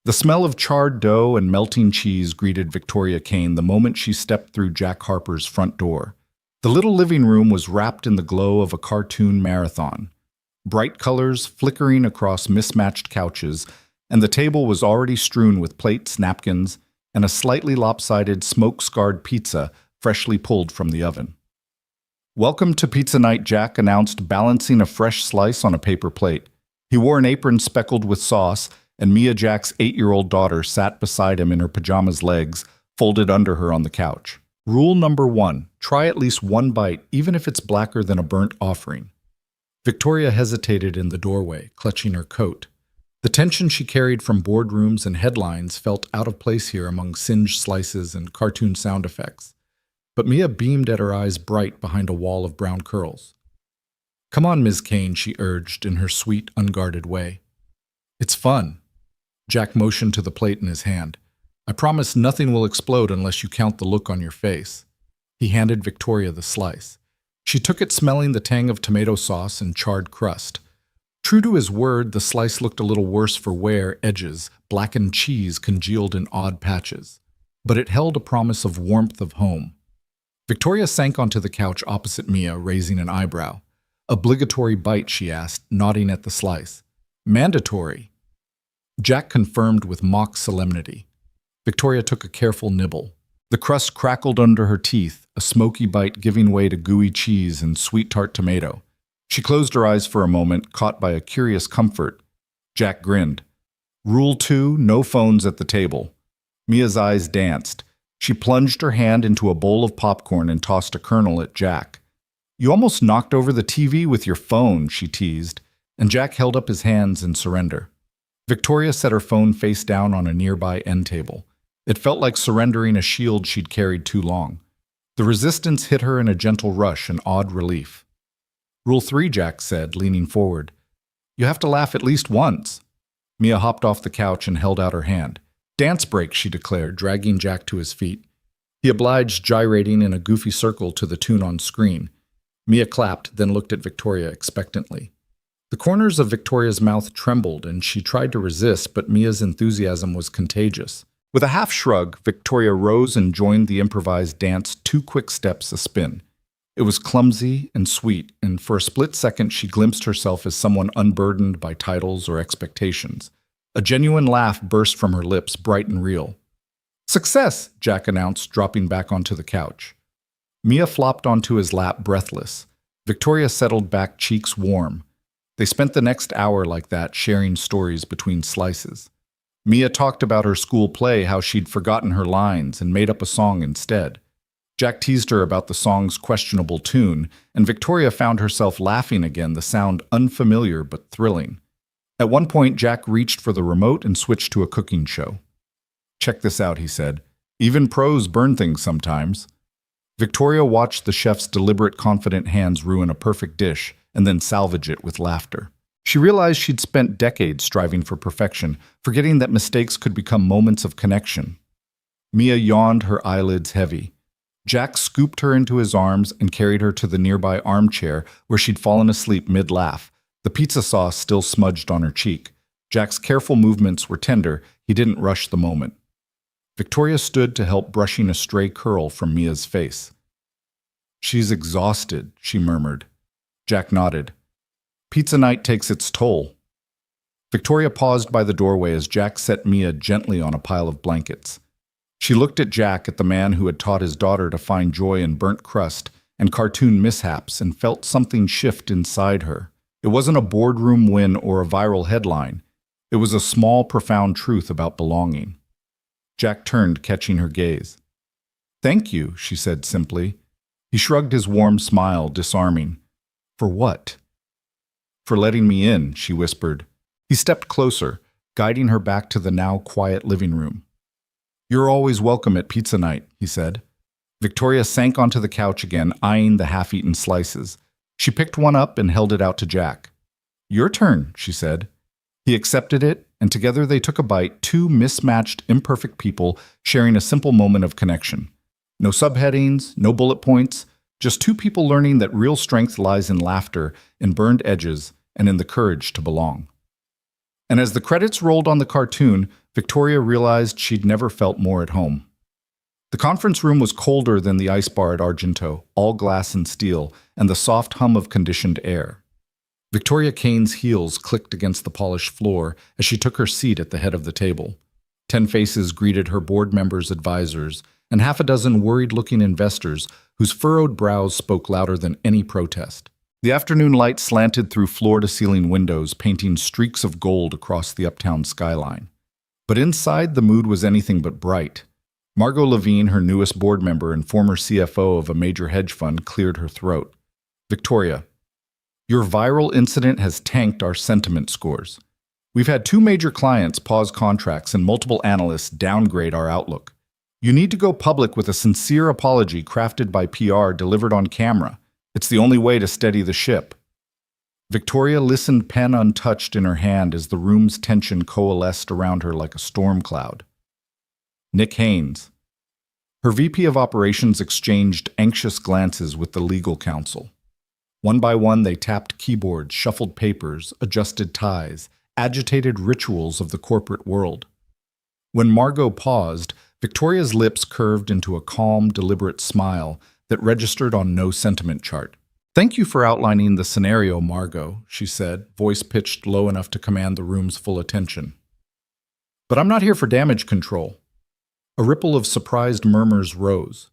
The smell of charred dough and melting cheese greeted Victoria Kane the moment she stepped through Jack Harper's front door. The little living room was wrapped in the glow of a cartoon marathon. Bright colors flickering across mismatched couches, and the table was already strewn with plates, napkins, and a slightly lopsided, smoke-scarred pizza freshly pulled from the oven. "Welcome to Pizza Night," Jack announced, balancing a fresh slice on a paper plate. He wore an apron speckled with sauce, and Mia Jack's 8-year-old daughter sat beside him in her pajamas, legs folded under her on the couch. Rule number 1, try at least one bite, even if it's blacker than a burnt offering. Victoria hesitated in the doorway, clutching her coat. The tension she carried from boardrooms and headlines felt out of place here among singed slices and cartoon sound effects. But Mia beamed at her eyes bright behind a wall of brown curls. "Come on, Ms. Kane," she urged in her sweet, unguarded way. "It's fun." Jack motioned to the plate in his hand. "I promise nothing will explode unless you count the look on your face." He handed Victoria the slice. She took it, smelling the tang of tomato sauce and charred crust. True to his word, the slice looked a little worse for wear. Edges, blackened cheese congealed in odd patches. But it held a promise of warmth of home. Victoria sank onto the couch opposite Mia, raising an eyebrow. "Obligatory bite?" she asked, nodding at the slice. "Mandatory." Jack confirmed with mock solemnity. Victoria took a careful nibble. The crust crackled under her teeth, a smoky bite giving way to gooey cheese and sweet tart tomato. She closed her eyes for a moment, caught by a curious comfort. Jack grinned. "Rule 2, no phones at the table." Mia's eyes danced. She plunged her hand into a bowl of popcorn and tossed a kernel at Jack. "You almost knocked over the TV with your phone," she teased, and Jack held up his hands in surrender. Victoria set her phone face down on a nearby end table. It felt like surrendering a shield she'd carried too long. The resistance hit her in a gentle rush, an odd relief. "Rule 3, Jack said, leaning forward. "You have to laugh at least once." Mia hopped off the couch and held out her hand. "Dance break," she declared, dragging Jack to his feet. He obliged, gyrating in a goofy circle to the tune on screen. Mia clapped, then looked at Victoria expectantly. The corners of Victoria's mouth trembled, and she tried to resist, but Mia's enthusiasm was contagious. With a half shrug, Victoria rose and joined the improvised dance, 2 quick steps a spin. It was clumsy and sweet, and for a split second she glimpsed herself as someone unburdened by titles or expectations. A genuine laugh burst from her lips, bright and real. "Success!" Jack announced, dropping back onto the couch. Mia flopped onto his lap, breathless. Victoria settled back, cheeks warm. They spent the next hour like that, sharing stories between slices. Mia talked about her school play, how she'd forgotten her lines and made up a song instead. Jack teased her about the song's questionable tune, and Victoria found herself laughing again, the sound unfamiliar but thrilling. At one point, Jack reached for the remote and switched to a cooking show. "Check this out," he said. "Even pros burn things sometimes." Victoria watched the chef's deliberate, confident hands ruin a perfect dish and then salvage it with laughter. She realized she'd spent decades striving for perfection, forgetting that mistakes could become moments of connection. Mia yawned, her eyelids heavy. Jack scooped her into his arms and carried her to the nearby armchair where she'd fallen asleep mid-laugh, the pizza sauce still smudged on her cheek. Jack's careful movements were tender. He didn't rush the moment. Victoria stood to help, brushing a stray curl from Mia's face. "She's exhausted," she murmured. Jack nodded. "Pizza night takes its toll." Victoria paused by the doorway as Jack set Mia gently on a pile of blankets. She looked at Jack, at the man who had taught his daughter to find joy in burnt crust and cartoon mishaps, and felt something shift inside her. It wasn't a boardroom win or a viral headline. It was a small, profound truth about belonging. Jack turned, catching her gaze. "Thank you," she said simply. He shrugged his warm smile, disarming. "For what?" "For letting me in," she whispered. He stepped closer, guiding her back to the now quiet living room. "You're always welcome at pizza night," he said. Victoria sank onto the couch again, eyeing the half-eaten slices. She picked one up and held it out to Jack. "Your turn," she said. He accepted it, and together they took a bite, 2 mismatched, imperfect people sharing a simple moment of connection. No subheadings, no bullet points, just 2 people learning that real strength lies in laughter, in burned edges, and in the courage to belong. And as the credits rolled on the cartoon, Victoria realized she'd never felt more at home. The conference room was colder than the ice bar at Argento, all glass and steel, and the soft hum of conditioned air. Victoria Kane's heels clicked against the polished floor as she took her seat at the head of the table. 10 faces greeted her, board members, advisors, and half a dozen worried-looking investors whose furrowed brows spoke louder than any protest. The afternoon light slanted through floor-to-ceiling windows, painting streaks of gold across the uptown skyline. But inside, the mood was anything but bright. Margot Levine, her newest board member and former CFO of a major hedge fund, cleared her throat. Victoria, your viral incident has tanked our sentiment scores. We've had 2 major clients pause contracts and multiple analysts downgrade our outlook. You need to go public with a sincere apology crafted by PR delivered on camera. It's the only way to steady the ship. Victoria listened, pen untouched in her hand, as the room's tension coalesced around her like a storm cloud. Nick Haynes. Her VP of Operations exchanged anxious glances with the legal counsel. One by one, they tapped keyboards, shuffled papers, adjusted ties, agitated rituals of the corporate world. When Margot paused, Victoria's lips curved into a calm, deliberate smile that registered on no sentiment chart. "Thank you for outlining the scenario, Margot," she said, voice pitched low enough to command the room's full attention. "But I'm not here for damage control." A ripple of surprised murmurs rose.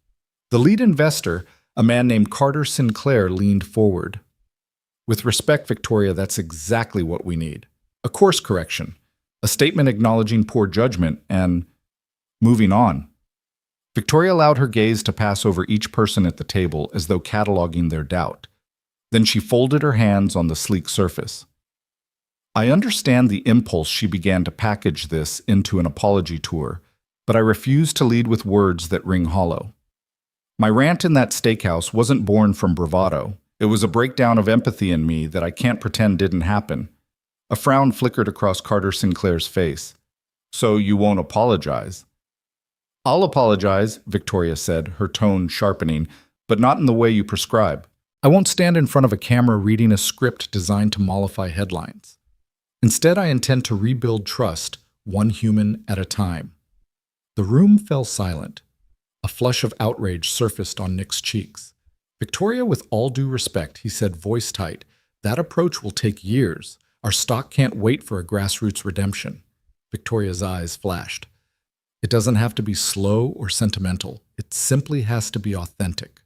The lead investor, a man named Carter Sinclair, leaned forward. "With respect, Victoria, that's exactly what we need. A course correction, a statement acknowledging poor judgment, and moving on." Victoria allowed her gaze to pass over each person at the table as though cataloging their doubt. Then she folded her hands on the sleek surface. "I understand the impulse," she began to package this into an apology tour, "but I refuse to lead with words that ring hollow. My rant in that steakhouse wasn't born from bravado. It was a breakdown of empathy in me that I can't pretend didn't happen." A frown flickered across Carter Sinclair's face. "So you won't apologize?" "I'll apologize," Victoria said, her tone sharpening, "but not in the way you prescribe. I won't stand in front of a camera reading a script designed to mollify headlines. Instead, I intend to rebuild trust, one human at a time." The room fell silent. A flush of outrage surfaced on Nick's cheeks. "Victoria, with all due respect," he said, voice tight, "that approach will take years. Our stock can't wait for a grassroots redemption." Victoria's eyes flashed. "It doesn't have to be slow or sentimental. It simply has to be authentic.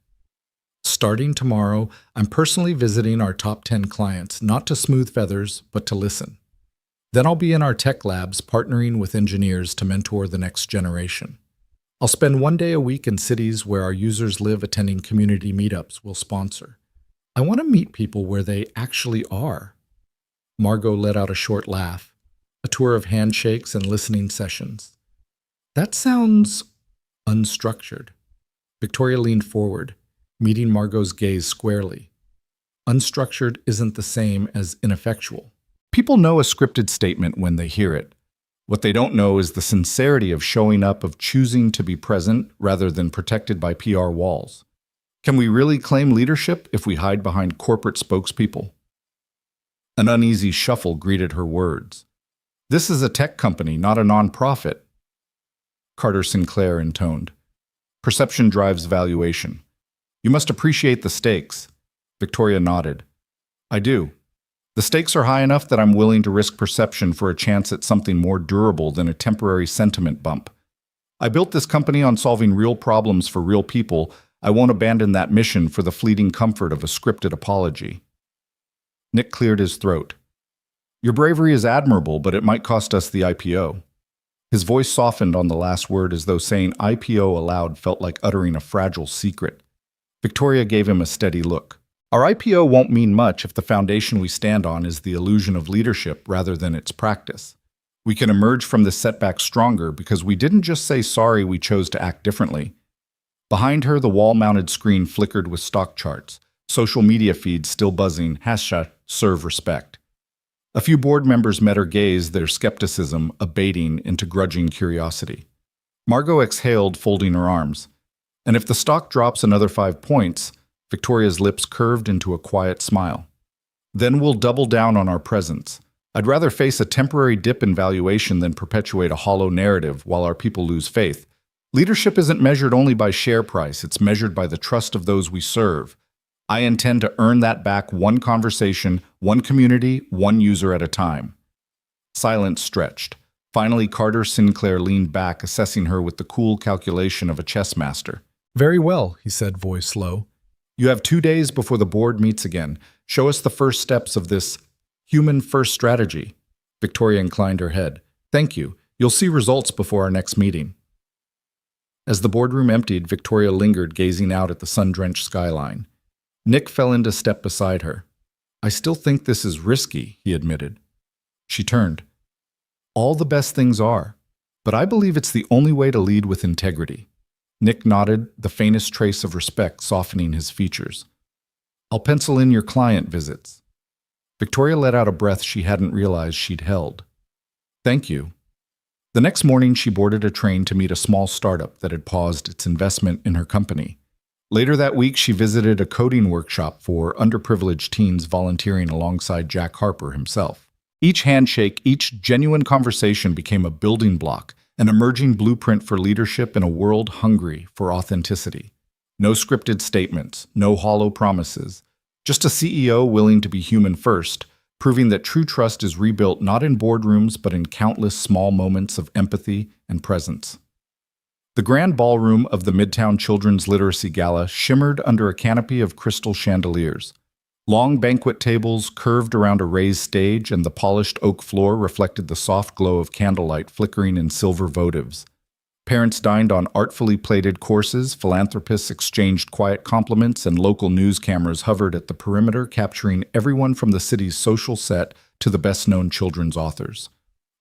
Starting tomorrow, I'm personally visiting our top 10 clients, not to smooth feathers, but to listen. Then I'll be in our tech labs partnering with engineers to mentor the next generation. I'll spend 1 day a week in cities where our users live, attending community meetups we'll sponsor. I want to meet people where they actually are." Margot let out a short laugh. A tour of handshakes and listening sessions. "That sounds unstructured." Victoria leaned forward, meeting Margot's gaze squarely. "Unstructured isn't the same as ineffectual. People know a scripted statement when they hear it. What they don't know is the sincerity of showing up, of choosing to be present rather than protected by PR walls. Can we really claim leadership if we hide behind corporate spokespeople?" An uneasy shuffle greeted her words. "This is a tech company, not a nonprofit," Carter Sinclair intoned. "Perception drives valuation. You must appreciate the stakes." Victoria nodded. "I do. The stakes are high enough that I'm willing to risk perception for a chance at something more durable than a temporary sentiment bump. I built this company on solving real problems for real people. I won't abandon that mission for the fleeting comfort of a scripted apology." Nick cleared his throat. "Your bravery is admirable, but it might cost us the IPO." His voice softened on the last word, as though saying IPO aloud felt like uttering a fragile secret. Victoria gave him a steady look. "Our IPO won't mean much if the foundation we stand on is the illusion of leadership rather than its practice. We can emerge from this setback stronger because we didn't just say sorry, we chose to act differently." Behind her, the wall-mounted screen flickered with stock charts, social media feeds still buzzing, #serve respect. A few board members met her gaze, their skepticism abating into grudging curiosity. Margot exhaled, folding her arms. "And if the stock drops another 5 points," Victoria's lips curved into a quiet smile, "then we'll double down on our presence. I'd rather face a temporary dip in valuation than perpetuate a hollow narrative while our people lose faith. Leadership isn't measured only by share price, it's measured by the trust of those we serve. I intend to earn that back, one conversation, one community, one user at a time." Silence stretched. Finally, Carter Sinclair leaned back, assessing her with the cool calculation of a chess master. "Very well," he said, voice low. You have 2 days before the board meets again. Show us the first steps of this human-first strategy. Victoria inclined her head. Thank you. You'll see results before our next meeting. As the boardroom emptied, Victoria lingered, gazing out at the sun-drenched skyline. Nick fell into step beside her. I still think this is risky, he admitted. She turned. All the best things are, but I believe it's the only way to lead with integrity. Nick nodded, the faintest trace of respect softening his features. I'll pencil in your client visits. Victoria let out a breath she hadn't realized she'd held. Thank you. The next morning, she boarded a train to meet a small startup that had paused its investment in her company. Later that week, she visited a coding workshop for underprivileged teens, volunteering alongside Jack Harper himself. Each handshake, each genuine conversation became a building block, an emerging blueprint for leadership in a world hungry for authenticity. No scripted statements, no hollow promises, just a CEO willing to be human first, proving that true trust is rebuilt not in boardrooms but in countless small moments of empathy and presence. The grand ballroom of the Midtown Children's Literacy Gala shimmered under a canopy of crystal chandeliers. Long banquet tables curved around a raised stage, and the polished oak floor reflected the soft glow of candlelight flickering in silver votives. Parents dined on artfully plated courses, philanthropists exchanged quiet compliments, and local news cameras hovered at the perimeter, capturing everyone from the city's social set to the best-known children's authors.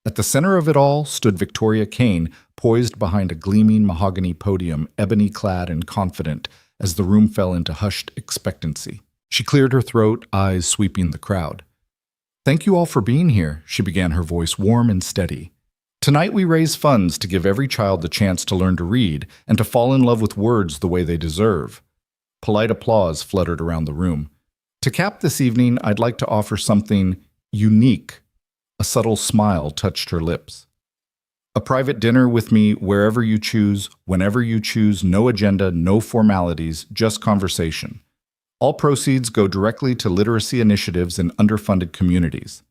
At the center of it all stood Victoria Kane, poised behind a gleaming mahogany podium, ebony-clad and confident, as the room fell into hushed expectancy. She cleared her throat, eyes sweeping the crowd. Thank you all for being here, she began, her voice warm and steady. Tonight we raise funds to give every child the chance to learn to read and to fall in love with words the way they deserve. Polite applause fluttered around the room. To cap this evening, I'd like to offer something unique. A subtle smile touched her lips. A private dinner with me wherever you choose, whenever you choose, no agenda, no formalities, just conversation. All proceeds go directly to literacy initiatives in underfunded communities.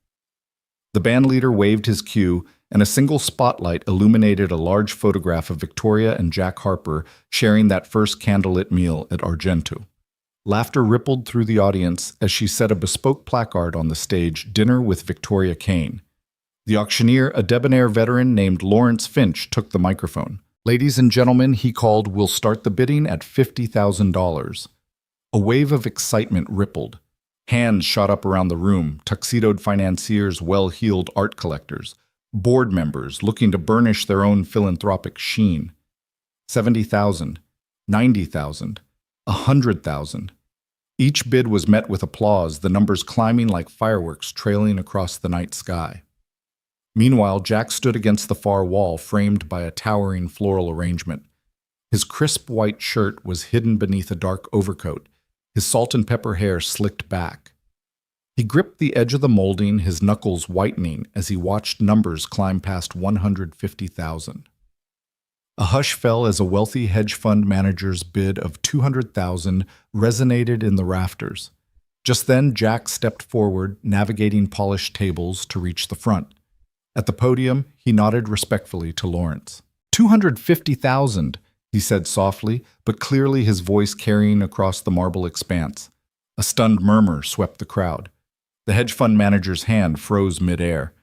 The bandleader waved his cue, and a single spotlight illuminated a large photograph of Victoria and Jack Harper sharing that first candlelit meal at Argento. Laughter rippled through the audience as she set a bespoke placard on the stage, Dinner with Victoria Kane. The auctioneer, a debonair veteran named Lawrence Finch, took the microphone. Ladies and gentlemen, he called, we'll start the bidding at $50,000. A wave of excitement rippled. Hands shot up around the room, tuxedoed financiers, well-heeled art collectors, board members looking to burnish their own philanthropic sheen. 70,000, 90,000, 100,000. Each bid was met with applause, the numbers climbing like fireworks trailing across the night sky. Meanwhile, Jack stood against the far wall, framed by a towering floral arrangement. His crisp white shirt was hidden beneath a dark overcoat, his salt and pepper hair slicked back. He gripped the edge of the molding, his knuckles whitening as he watched numbers climb past 150,000. A hush fell as a wealthy hedge fund manager's bid of 200,000 resonated in the rafters. Just then, Jack stepped forward, navigating polished tables to reach the front. At the podium, he nodded respectfully to Lawrence. 250,000, he said softly, but clearly his voice carrying across the marble expanse. A stunned murmur swept the crowd. The hedge fund manager's hand froze midair.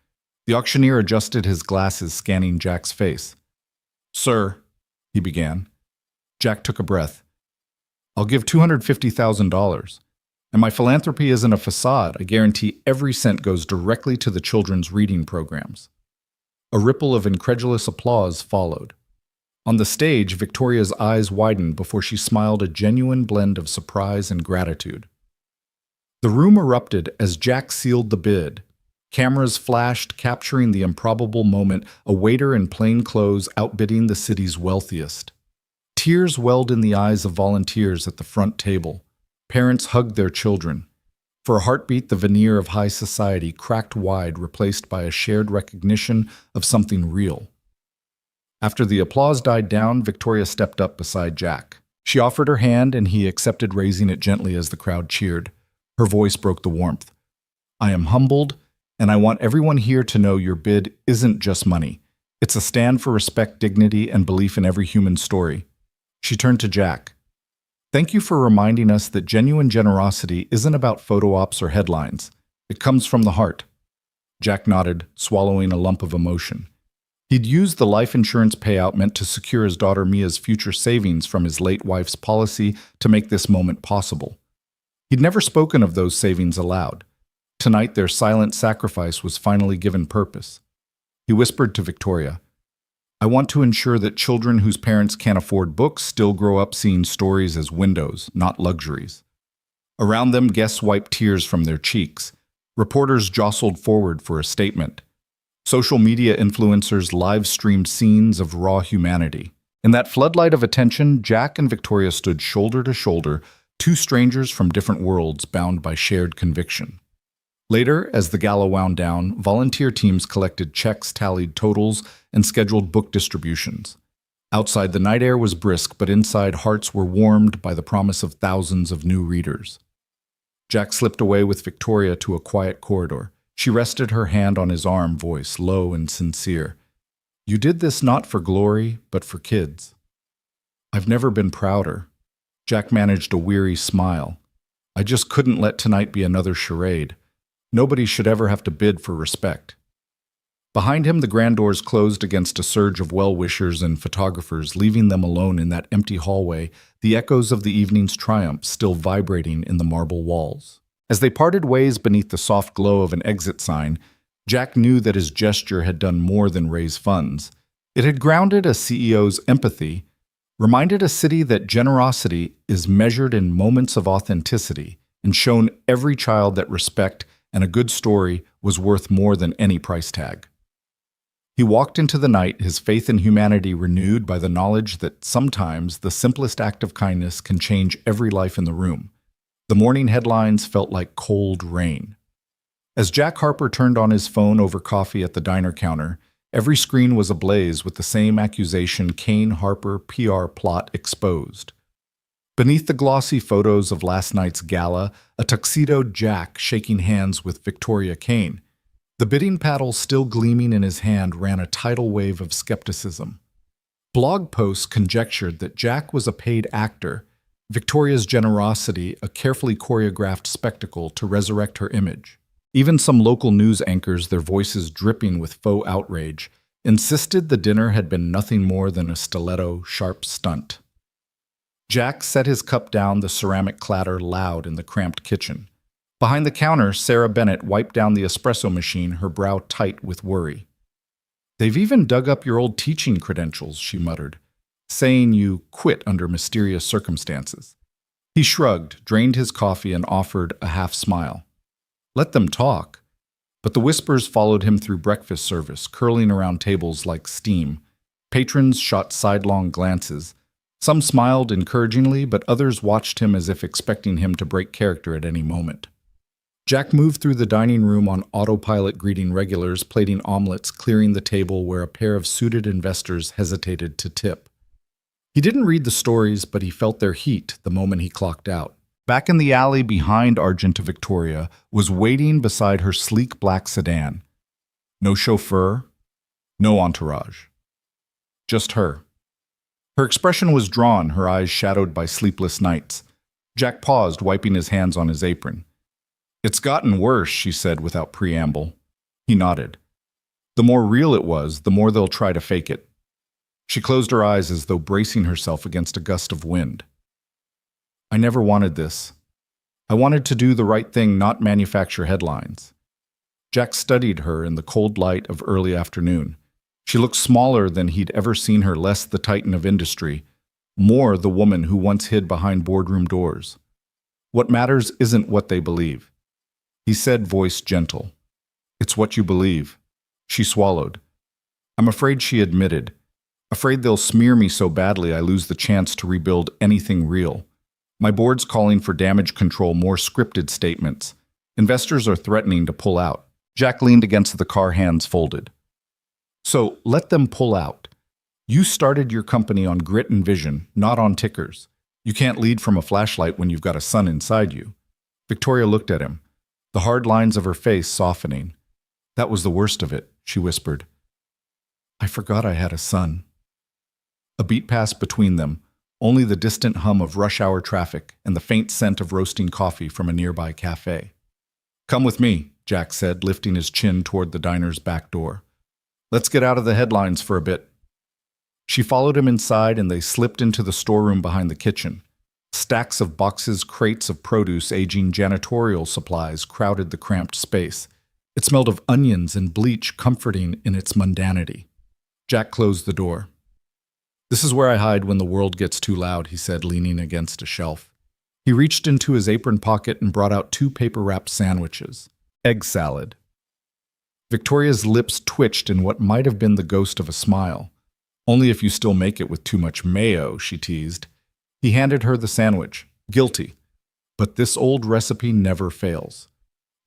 The auctioneer adjusted his glasses, scanning Jack's face. Sir, he began. Jack took a breath. I'll give $250,000. And my philanthropy isn't a facade. I guarantee every cent goes directly to the children's reading programs. A ripple of incredulous applause followed. On the stage, Victoria's eyes widened before she smiled, a genuine blend of surprise and gratitude. The room erupted as Jack sealed the bid. Cameras flashed, capturing the improbable moment, a waiter in plain clothes outbidding the city's wealthiest. Tears welled in the eyes of volunteers at the front table. Parents hugged their children. For a heartbeat, the veneer of high society cracked wide, replaced by a shared recognition of something real. After the applause died down, Victoria stepped up beside Jack. She offered her hand, and he accepted, raising it gently as the crowd cheered. Her voice broke the warmth. I am humbled, and I want everyone here to know your bid isn't just money. It's a stand for respect, dignity, and belief in every human story. She turned to Jack. Thank you for reminding us that genuine generosity isn't about photo ops or headlines. It comes from the heart. Jack nodded, swallowing a lump of emotion. He'd used the life insurance payout meant to secure his daughter Mia's future savings from his late wife's policy to make this moment possible. He'd never spoken of those savings aloud. Tonight, their silent sacrifice was finally given purpose. He whispered to Victoria, "I want to ensure that children whose parents can't afford books still grow up seeing stories as windows, not luxuries." Around them, guests wiped tears from their cheeks. Reporters jostled forward for a statement. Social media influencers live-streamed scenes of raw humanity. In that floodlight of attention, Jack and Victoria stood shoulder to shoulder, two strangers from different worlds bound by shared conviction. Later, as the gala wound down, volunteer teams collected checks, tallied totals, and scheduled book distributions. Outside, the night air was brisk, but inside, hearts were warmed by the promise of thousands of new readers. Jack slipped away with Victoria to a quiet corridor. She rested her hand on his arm, voice low and sincere. "You did this not for glory, but for kids." "I've never been prouder." Jack managed a weary smile. "I just couldn't let tonight be another charade. Nobody should ever have to bid for respect." Behind him, the grand doors closed against a surge of well-wishers and photographers, leaving them alone in that empty hallway, the echoes of the evening's triumph still vibrating in the marble walls. As they parted ways beneath the soft glow of an exit sign, Jack knew that his gesture had done more than raise funds. It had grounded a CEO's empathy, reminded a city that generosity is measured in moments of authenticity, and shown every child that respect and a good story was worth more than any price tag. He walked into the night, his faith in humanity renewed by the knowledge that sometimes the simplest act of kindness can change every life in the room. The morning headlines felt like cold rain. As Jack Harper turned on his phone over coffee at the diner counter, every screen was ablaze with the same accusation: Kane Harper PR plot exposed. Beneath the glossy photos of last night's gala, a tuxedoed Jack shaking hands with Victoria Kane. The bidding paddle still gleaming in his hand ran a tidal wave of skepticism. Blog posts conjectured that Jack was a paid actor, Victoria's generosity a carefully choreographed spectacle to resurrect her image. Even some local news anchors, their voices dripping with faux outrage, insisted the dinner had been nothing more than a stiletto-sharp stunt. Jack set his cup down, the ceramic clatter loud in the cramped kitchen. Behind the counter, Sarah Bennett wiped down the espresso machine, her brow tight with worry. "They've even dug up your old teaching credentials," she muttered, "saying you quit under mysterious circumstances." He shrugged, drained his coffee, and offered a half smile. "Let them talk." But the whispers followed him through breakfast service, curling around tables like steam. Patrons shot sidelong glances. Some smiled encouragingly, but others watched him as if expecting him to break character at any moment. Jack moved through the dining room on autopilot, greeting regulars, plating omelets, clearing the table where a pair of suited investors hesitated to tip. He didn't read the stories, but he felt their heat the moment he clocked out. Back in the alley behind Argenta Victoria was waiting beside her sleek black sedan. No chauffeur, no entourage. Just her. Her expression was drawn, her eyes shadowed by sleepless nights. Jack paused, wiping his hands on his apron. "It's gotten worse," she said without preamble. He nodded. "The more real it was, the more they'll try to fake it." She closed her eyes as though bracing herself against a gust of wind. "I never wanted this. I wanted to do the right thing, not manufacture headlines." Jack studied her in the cold light of early afternoon. She looked smaller than he'd ever seen her, less the titan of industry, more the woman who once hid behind boardroom doors. "What matters isn't what they believe," he said, voice gentle. "It's what you believe." She swallowed. "I'm afraid," she admitted. "Afraid they'll smear me so badly I lose the chance to rebuild anything real. My board's calling for damage control, more scripted statements. Investors are threatening to pull out." Jack leaned against the car, hands folded. "So let them pull out. You started your company on grit and vision, not on tickers. You can't lead from a flashlight when you've got a sun inside you." Victoria looked at him, the hard lines of her face softening. "That was the worst of it," she whispered. "I forgot I had a son." A beat passed between them, only the distant hum of rush-hour traffic and the faint scent of roasting coffee from a nearby cafe. "Come with me," Jack said, lifting his chin toward the diner's back door. "Let's get out of the headlines for a bit." She followed him inside and they slipped into the storeroom behind the kitchen. Stacks of boxes, crates of produce, aging janitorial supplies crowded the cramped space. It smelled of onions and bleach, comforting in its mundanity. Jack closed the door. "This is where I hide when the world gets too loud," he said, leaning against a shelf. He reached into his apron pocket and brought out 2 paper-wrapped sandwiches. Egg salad. Victoria's lips twitched in what might have been the ghost of a smile. "Only if you still make it with too much mayo," she teased. He handed her the sandwich. Guilty. But this old recipe never fails.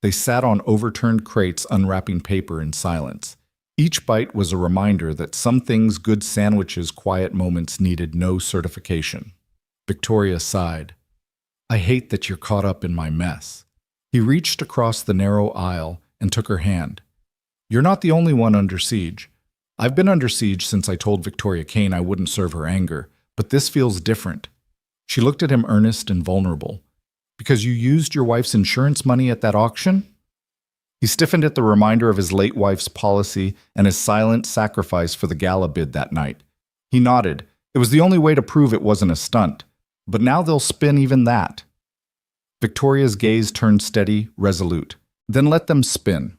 They sat on overturned crates unwrapping paper in silence. Each bite was a reminder that some things good sandwiches' quiet moments needed no certification. Victoria sighed. "I hate that you're caught up in my mess." He reached across the narrow aisle and took her hand. "You're not the only one under siege. I've been under siege since I told Victoria Kane I wouldn't serve her anger, but this feels different." She looked at him earnest and vulnerable. "Because you used your wife's insurance money at that auction?" He stiffened at the reminder of his late wife's policy and his silent sacrifice for the gala bid that night. He nodded. It was the only way to prove it wasn't a stunt. But now they'll spin even that. Victoria's gaze turned steady, resolute. "Then let them spin.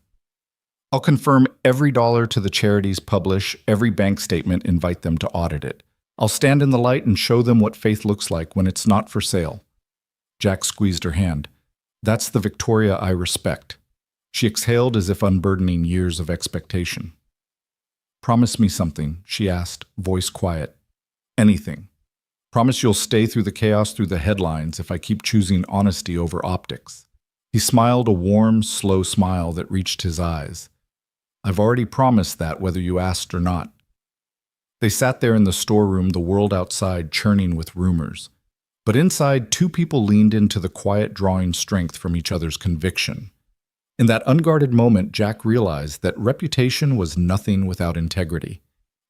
I'll confirm every dollar to the charities publish, every bank statement, invite them to audit it. I'll stand in the light and show them what faith looks like when it's not for sale." Jack squeezed her hand. "That's the Victoria I respect." She exhaled as if unburdening years of expectation. "Promise me something," she asked, voice quiet. "Anything. Promise you'll stay through the chaos, through the headlines, if I keep choosing honesty over optics." He smiled a warm, slow smile that reached his eyes. "I've already promised that, whether you asked or not." They sat there in the storeroom, the world outside churning with rumors. But inside, 2 people leaned into the quiet, drawing strength from each other's conviction. In that unguarded moment, Jack realized that reputation was nothing without integrity.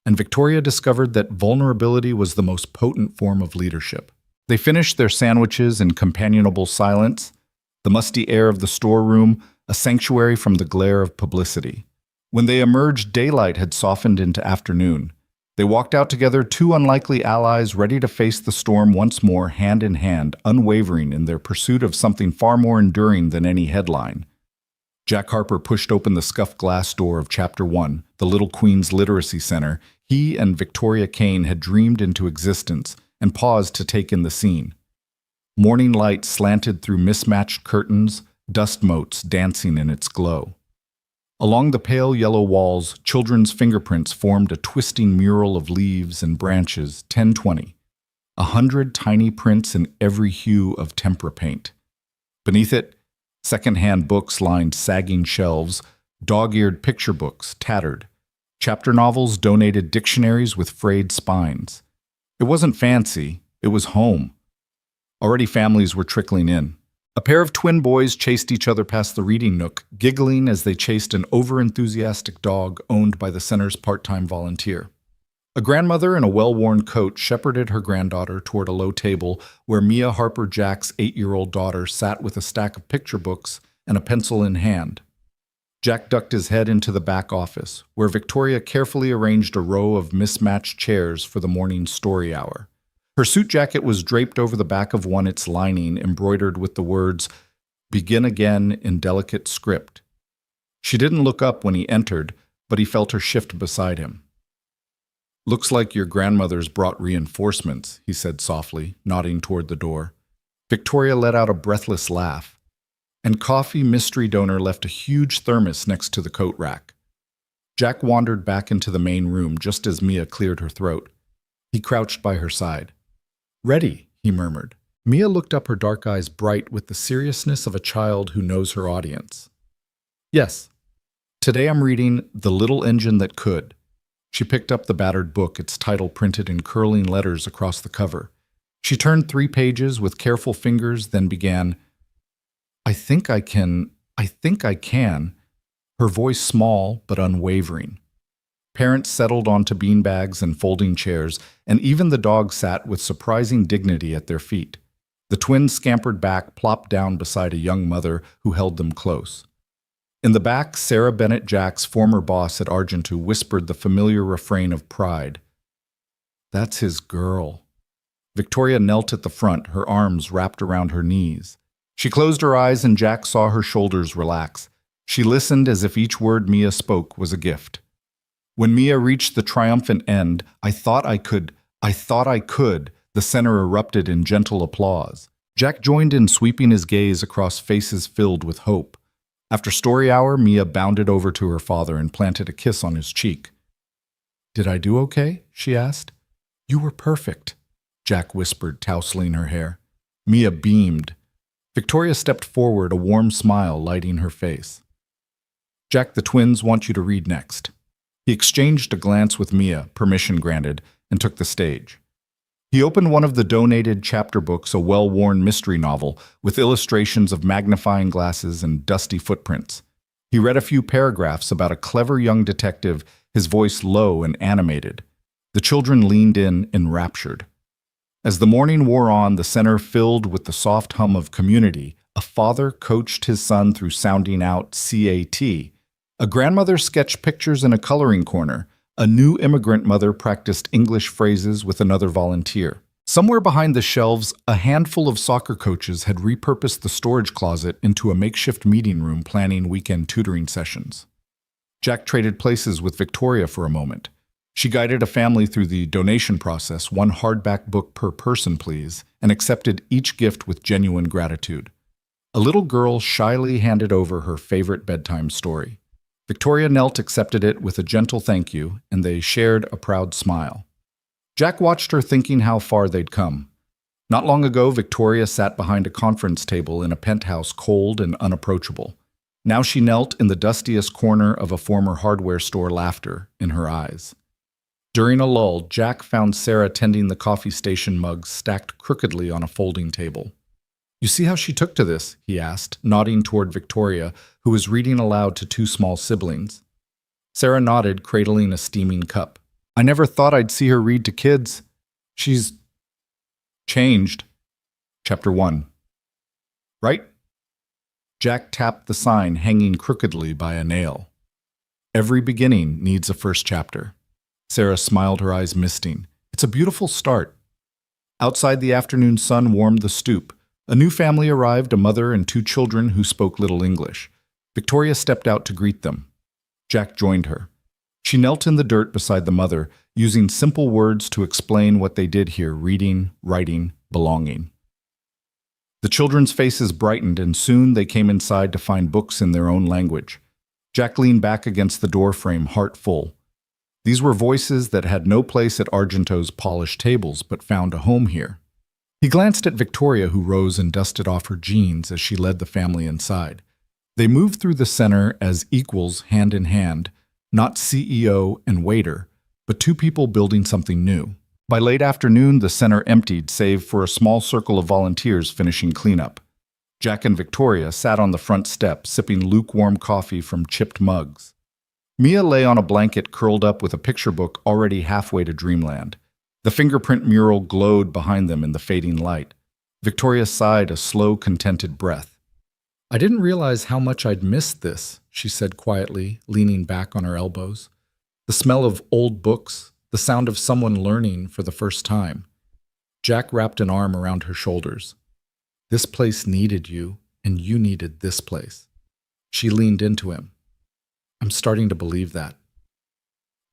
And Victoria discovered that vulnerability was the most potent form of leadership. They finished their sandwiches in companionable silence, the musty air of the storeroom a sanctuary from the glare of publicity. When they emerged, daylight had softened into afternoon. They walked out together, 2 unlikely allies ready to face the storm once more, hand in hand, unwavering in their pursuit of something far more enduring than any headline. Jack Harper pushed open the scuffed glass door of Chapter 1, the Little Queen's Literacy Center he and Victoria Kane had dreamed into existence, and paused to take in the scene. Morning light slanted through mismatched curtains, dust motes dancing in its glow. Along the pale yellow walls, children's fingerprints formed a twisting mural of leaves and branches, 1020. 100 tiny prints in every hue of tempera paint. Beneath it, second-hand books lined sagging shelves, dog-eared picture books, tattered. Chapter novels, donated dictionaries with frayed spines. It wasn't fancy, it was home. Already families were trickling in. A pair of twin boys chased each other past the reading nook, giggling as they chased an over-enthusiastic dog owned by the center's part-time volunteer. A grandmother in a well-worn coat shepherded her granddaughter toward a low table where Mia Harper Jack's 8-year-old daughter sat with a stack of picture books and a pencil in hand. Jack ducked his head into the back office, where Victoria carefully arranged a row of mismatched chairs for the morning story hour. Her suit jacket was draped over the back of one, its lining embroidered with the words, "Begin again," in delicate script. She didn't look up when he entered, but he felt her shift beside him. "Looks like your grandmother's brought reinforcements," he said softly, nodding toward the door. Victoria let out a breathless laugh. And Coffee Mystery Donor left a huge thermos next to the coat rack. Jack wandered back into the main room just as Mia cleared her throat. He crouched by her side. "Ready," he murmured. Mia looked up, her dark eyes bright with the seriousness of a child who knows her audience. "Yes. Today I'm reading The Little Engine That Could." She picked up the battered book, its title printed in curling letters across the cover. She turned 3 pages with careful fingers, then began, I think I can, her voice small but unwavering. Parents settled onto beanbags and folding chairs, and even the dog sat with surprising dignity at their feet. The twins scampered back, plopped down beside a young mother who held them close. In the back, Sarah Bennett, Jack's former boss at Argento, whispered the familiar refrain of pride. "That's his girl." Victoria knelt at the front, her arms wrapped around her knees. She closed her eyes and Jack saw her shoulders relax. She listened as if each word Mia spoke was a gift. When Mia reached the triumphant end, I thought I could, the center erupted in gentle applause. Jack joined in, sweeping his gaze across faces filled with hope. After story hour, Mia bounded over to her father and planted a kiss on his cheek. "Did I do okay?" she asked. "You were perfect," Jack whispered, tousling her hair. Mia beamed. Victoria stepped forward, a warm smile lighting her face. "Jack, the twins want you to read next." He exchanged a glance with Mia, permission granted, and took the stage. He opened one of the donated chapter books, a well-worn mystery novel, with illustrations of magnifying glasses and dusty footprints. He read a few paragraphs about a clever young detective, his voice low and animated. The children leaned in, enraptured. As the morning wore on, the center filled with the soft hum of community. A father coached his son through sounding out CAT. A grandmother sketched pictures in a coloring corner. A new immigrant mother practiced English phrases with another volunteer. Somewhere behind the shelves, a handful of soccer coaches had repurposed the storage closet into a makeshift meeting room, planning weekend tutoring sessions. Jack traded places with Victoria for a moment. She guided a family through the donation process, one hardback book per person, please, and accepted each gift with genuine gratitude. A little girl shyly handed over her favorite bedtime story. Victoria knelt, accepted it with a gentle thank you, and they shared a proud smile. Jack watched her, thinking how far they'd come. Not long ago, Victoria sat behind a conference table in a penthouse, cold and unapproachable. Now she knelt in the dustiest corner of a former hardware store, laughter in her eyes. During a lull, Jack found Sarah tending the coffee station mugs stacked crookedly on a folding table. "You see how she took to this?" he asked, nodding toward Victoria, who was reading aloud to two small siblings. Sarah nodded, cradling a steaming cup. "I never thought I'd see her read to kids. She's changed." Chapter 1. Right? Jack tapped the sign hanging crookedly by a nail. "Every beginning needs a first chapter." Sarah smiled, her eyes misting. "It's a beautiful start." Outside, the afternoon sun warmed the stoop. A new family arrived, a mother and two children who spoke little English. Victoria stepped out to greet them. Jack joined her. She knelt in the dirt beside the mother, using simple words to explain what they did here: reading, writing, belonging. The children's faces brightened, and soon they came inside to find books in their own language. Jack leaned back against the doorframe, heart full. These were voices that had no place at Argento's polished tables, but found a home here. He glanced at Victoria, who rose and dusted off her jeans as she led the family inside. They moved through the center as equals, hand in hand, not CEO and waiter, but two people building something new. By late afternoon, the center emptied, save for a small circle of volunteers finishing cleanup. Jack and Victoria sat on the front step, sipping lukewarm coffee from chipped mugs. Mia lay on a blanket, curled up with a picture book already halfway to dreamland. The fingerprint mural glowed behind them in the fading light. Victoria sighed a slow, contented breath. "I didn't realize how much I'd missed this," she said quietly, leaning back on her elbows. The smell of old books, the sound of someone learning for the first time. Jack wrapped an arm around her shoulders. "This place needed you, and you needed this place." She leaned into him. "I'm starting to believe that."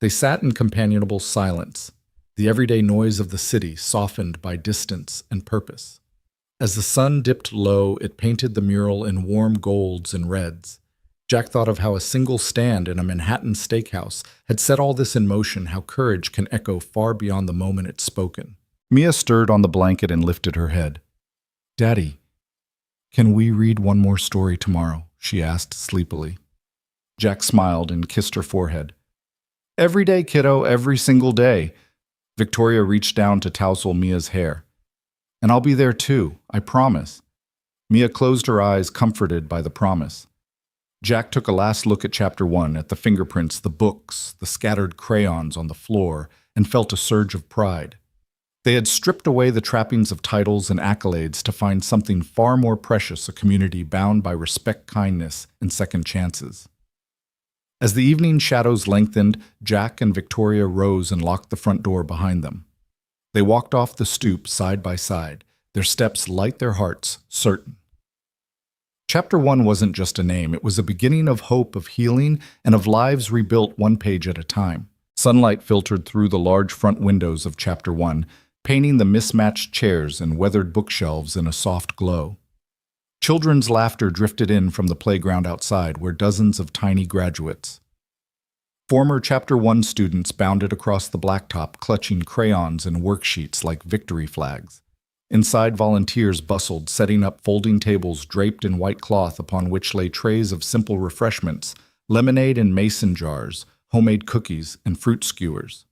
They sat in companionable silence, the everyday noise of the city softened by distance and purpose. As the sun dipped low, it painted the mural in warm golds and reds. Jack thought of how a single stand in a Manhattan steakhouse had set all this in motion, how courage can echo far beyond the moment it's spoken. Mia stirred on the blanket and lifted her head. "Daddy, can we read one more story tomorrow?" she asked sleepily. Jack smiled and kissed her forehead. "Every day, kiddo, every single day." Victoria reached down to tousle Mia's hair. "And I'll be there too, I promise." Mia closed her eyes, comforted by the promise. Jack took a last look at Chapter 1, at the fingerprints, the books, the scattered crayons on the floor, and felt a surge of pride. They had stripped away the trappings of titles and accolades to find something far more precious, a community bound by respect, kindness, and second chances. As the evening shadows lengthened, Jack and Victoria rose and locked the front door behind them. They walked off the stoop side by side, their steps light, their hearts certain. Chapter 1 wasn't just a name, it was a beginning of hope, of healing, and of lives rebuilt one page at a time. Sunlight filtered through the large front windows of Chapter 1, painting the mismatched chairs and weathered bookshelves in a soft glow. Children's laughter drifted in from the playground outside, where dozens of tiny graduates. Former Chapter 1 students bounded across the blacktop, clutching crayons and worksheets like victory flags. Inside, volunteers bustled, setting up folding tables draped in white cloth upon which lay trays of simple refreshments, lemonade in mason jars, homemade cookies, and fruit skewers.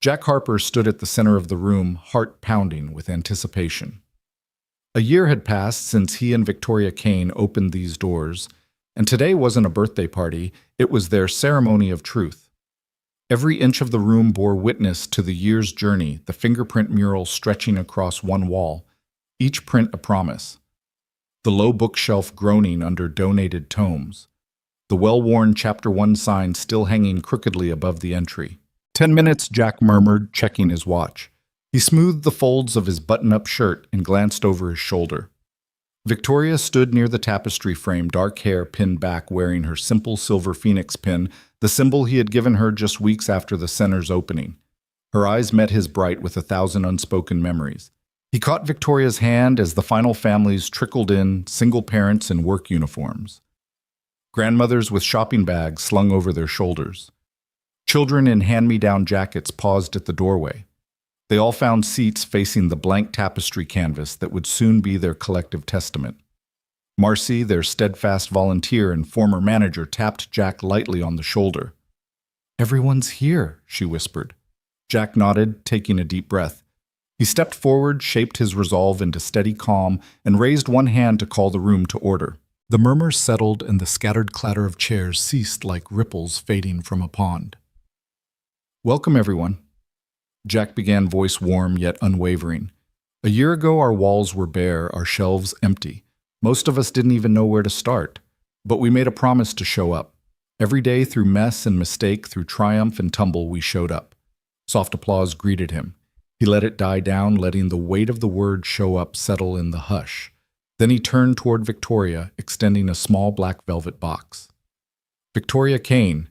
Jack Harper stood at the center of the room, heart pounding with anticipation. A year had passed since he and Victoria Kane opened these doors, and today wasn't a birthday party, it was their ceremony of truth. Every inch of the room bore witness to the year's journey, the fingerprint mural stretching across one wall, each print a promise. The low bookshelf groaning under donated tomes, the well-worn Chapter 1 sign still hanging crookedly above the entry. 10 minutes, Jack murmured, checking his watch. He smoothed the folds of his button-up shirt and glanced over his shoulder. Victoria stood near the tapestry frame, dark hair pinned back, wearing her simple silver phoenix pin, the symbol he had given her just weeks after the center's opening. Her eyes met his bright with 1,000 unspoken memories. He caught Victoria's hand as the final families trickled in, single parents in work uniforms. Grandmothers with shopping bags slung over their shoulders. Children in hand-me-down jackets paused at the doorway. They all found seats facing the blank tapestry canvas that would soon be their collective testament. Marcy, their steadfast volunteer and former manager, tapped Jack lightly on the shoulder. "Everyone's here," she whispered. Jack nodded, taking a deep breath. He stepped forward, shaped his resolve into steady calm, and raised one hand to call the room to order. The murmurs settled, and the scattered clatter of chairs ceased like ripples fading from a pond. "Welcome, everyone." Jack began, voice warm yet unwavering. "A year ago, our walls were bare, our shelves empty. Most of us didn't even know where to start. But we made a promise to show up. Every day, through mess and mistake, through triumph and tumble, we showed up." Soft applause greeted him. He let it die down, letting the weight of the word "show up" settle in the hush. Then he turned toward Victoria, extending a small black velvet box. "Victoria Kane,"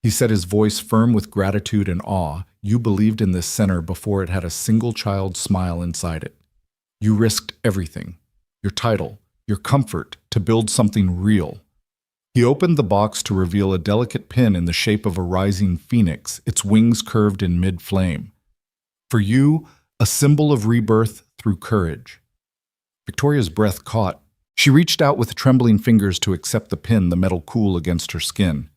he said, his voice firm with gratitude and awe, "you believed in this center before it had a single child's smile inside it. You risked everything, your title, your comfort, to build something real." He opened the box to reveal a delicate pin in the shape of a rising phoenix, its wings curved in mid-flame. "For you, a symbol of rebirth through courage." Victoria's breath caught. She reached out with trembling fingers to accept the pin, the metal cool against her skin.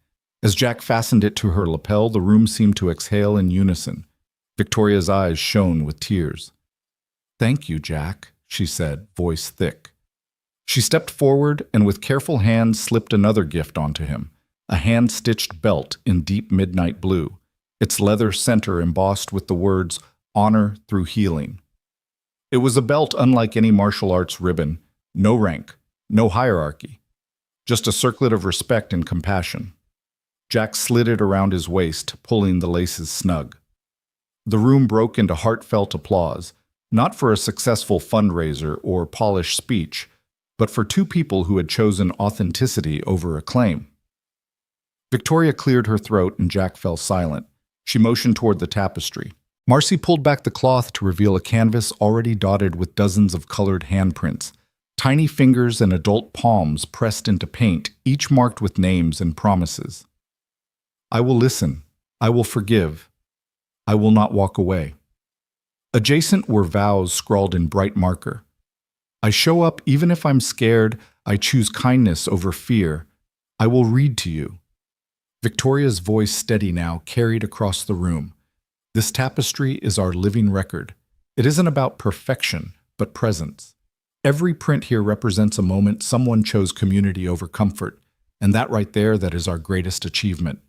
As Jack fastened it to her lapel, the room seemed to exhale in unison. Victoria's eyes shone with tears. "Thank you, Jack," she said, voice thick. She stepped forward and with careful hands slipped another gift onto him, a hand-stitched belt in deep midnight blue, its leather center embossed with the words, "Honor through healing." It was a belt unlike any martial arts ribbon, no rank, no hierarchy, just a circlet of respect and compassion. Jack slid it around his waist, pulling the laces snug. The room broke into heartfelt applause, not for a successful fundraiser or polished speech, but for two people who had chosen authenticity over acclaim. Victoria cleared her throat and Jack fell silent. She motioned toward the tapestry. Marcy pulled back the cloth to reveal a canvas already dotted with dozens of colored handprints, tiny fingers and adult palms pressed into paint, each marked with names and promises. "I will listen. I will forgive. I will not walk away." Adjacent were vows scrawled in bright marker. "I show up even if I'm scared. I choose kindness over fear. I will read to you." Victoria's voice, steady now, carried across the room. "This tapestry is our living record. It isn't about perfection, but presence. Every print here represents a moment someone chose community over comfort, And that right there, that is our greatest achievement.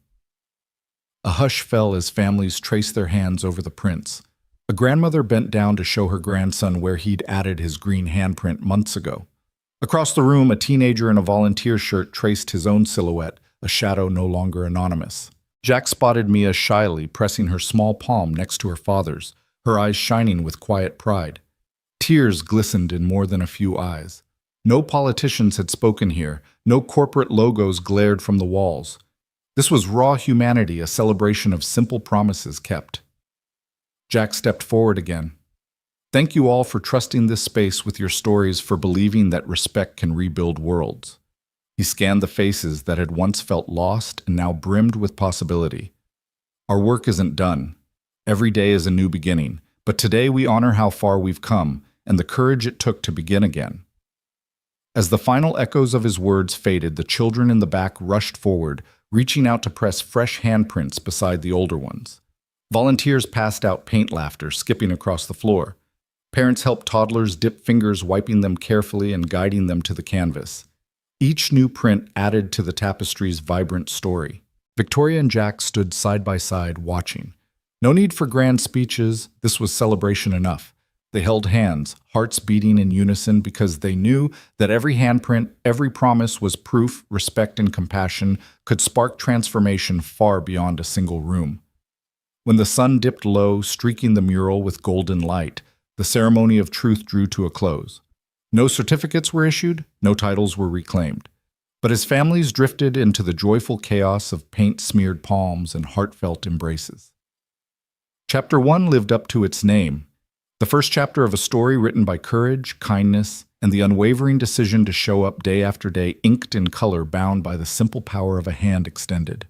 A hush fell as families traced their hands over the prints. A grandmother bent down to show her grandson where he'd added his green handprint months ago. Across the room, a teenager in a volunteer shirt traced his own silhouette, a shadow no longer anonymous. Jack spotted Mia shyly pressing her small palm next to her father's, her eyes shining with quiet pride. Tears glistened in more than a few eyes. No politicians had spoken here, no corporate logos glared from the walls. This was raw humanity, a celebration of simple promises kept. Jack stepped forward again. Thank you all for trusting this space with your stories, for believing that respect can rebuild worlds. He scanned the faces that had once felt lost and now brimmed with possibility. Our work isn't done. Every day is a new beginning, but today we honor how far we've come and the courage it took to begin again. As the final echoes of his words faded, the children in the back rushed forward, reaching out to press fresh handprints beside the older ones. Volunteers passed out paint laughter, skipping across the floor. Parents helped toddlers dip fingers, wiping them carefully and guiding them to the canvas. Each new print added to the tapestry's vibrant story. Victoria and Jack stood side by side, watching. No need for grand speeches, this was celebration enough. They held hands, hearts beating in unison, because they knew that every handprint, every promise was proof respect and compassion could spark transformation far beyond a single room. When the sun dipped low, streaking the mural with golden light, the ceremony of truth drew to a close. No certificates were issued, no titles were reclaimed. But as families drifted into the joyful chaos of paint-smeared palms and heartfelt embraces. Chapter 1 lived up to its name. The first chapter of a story written by courage, kindness, and the unwavering decision to show up day after day, inked in color, bound by the simple power of a hand extended.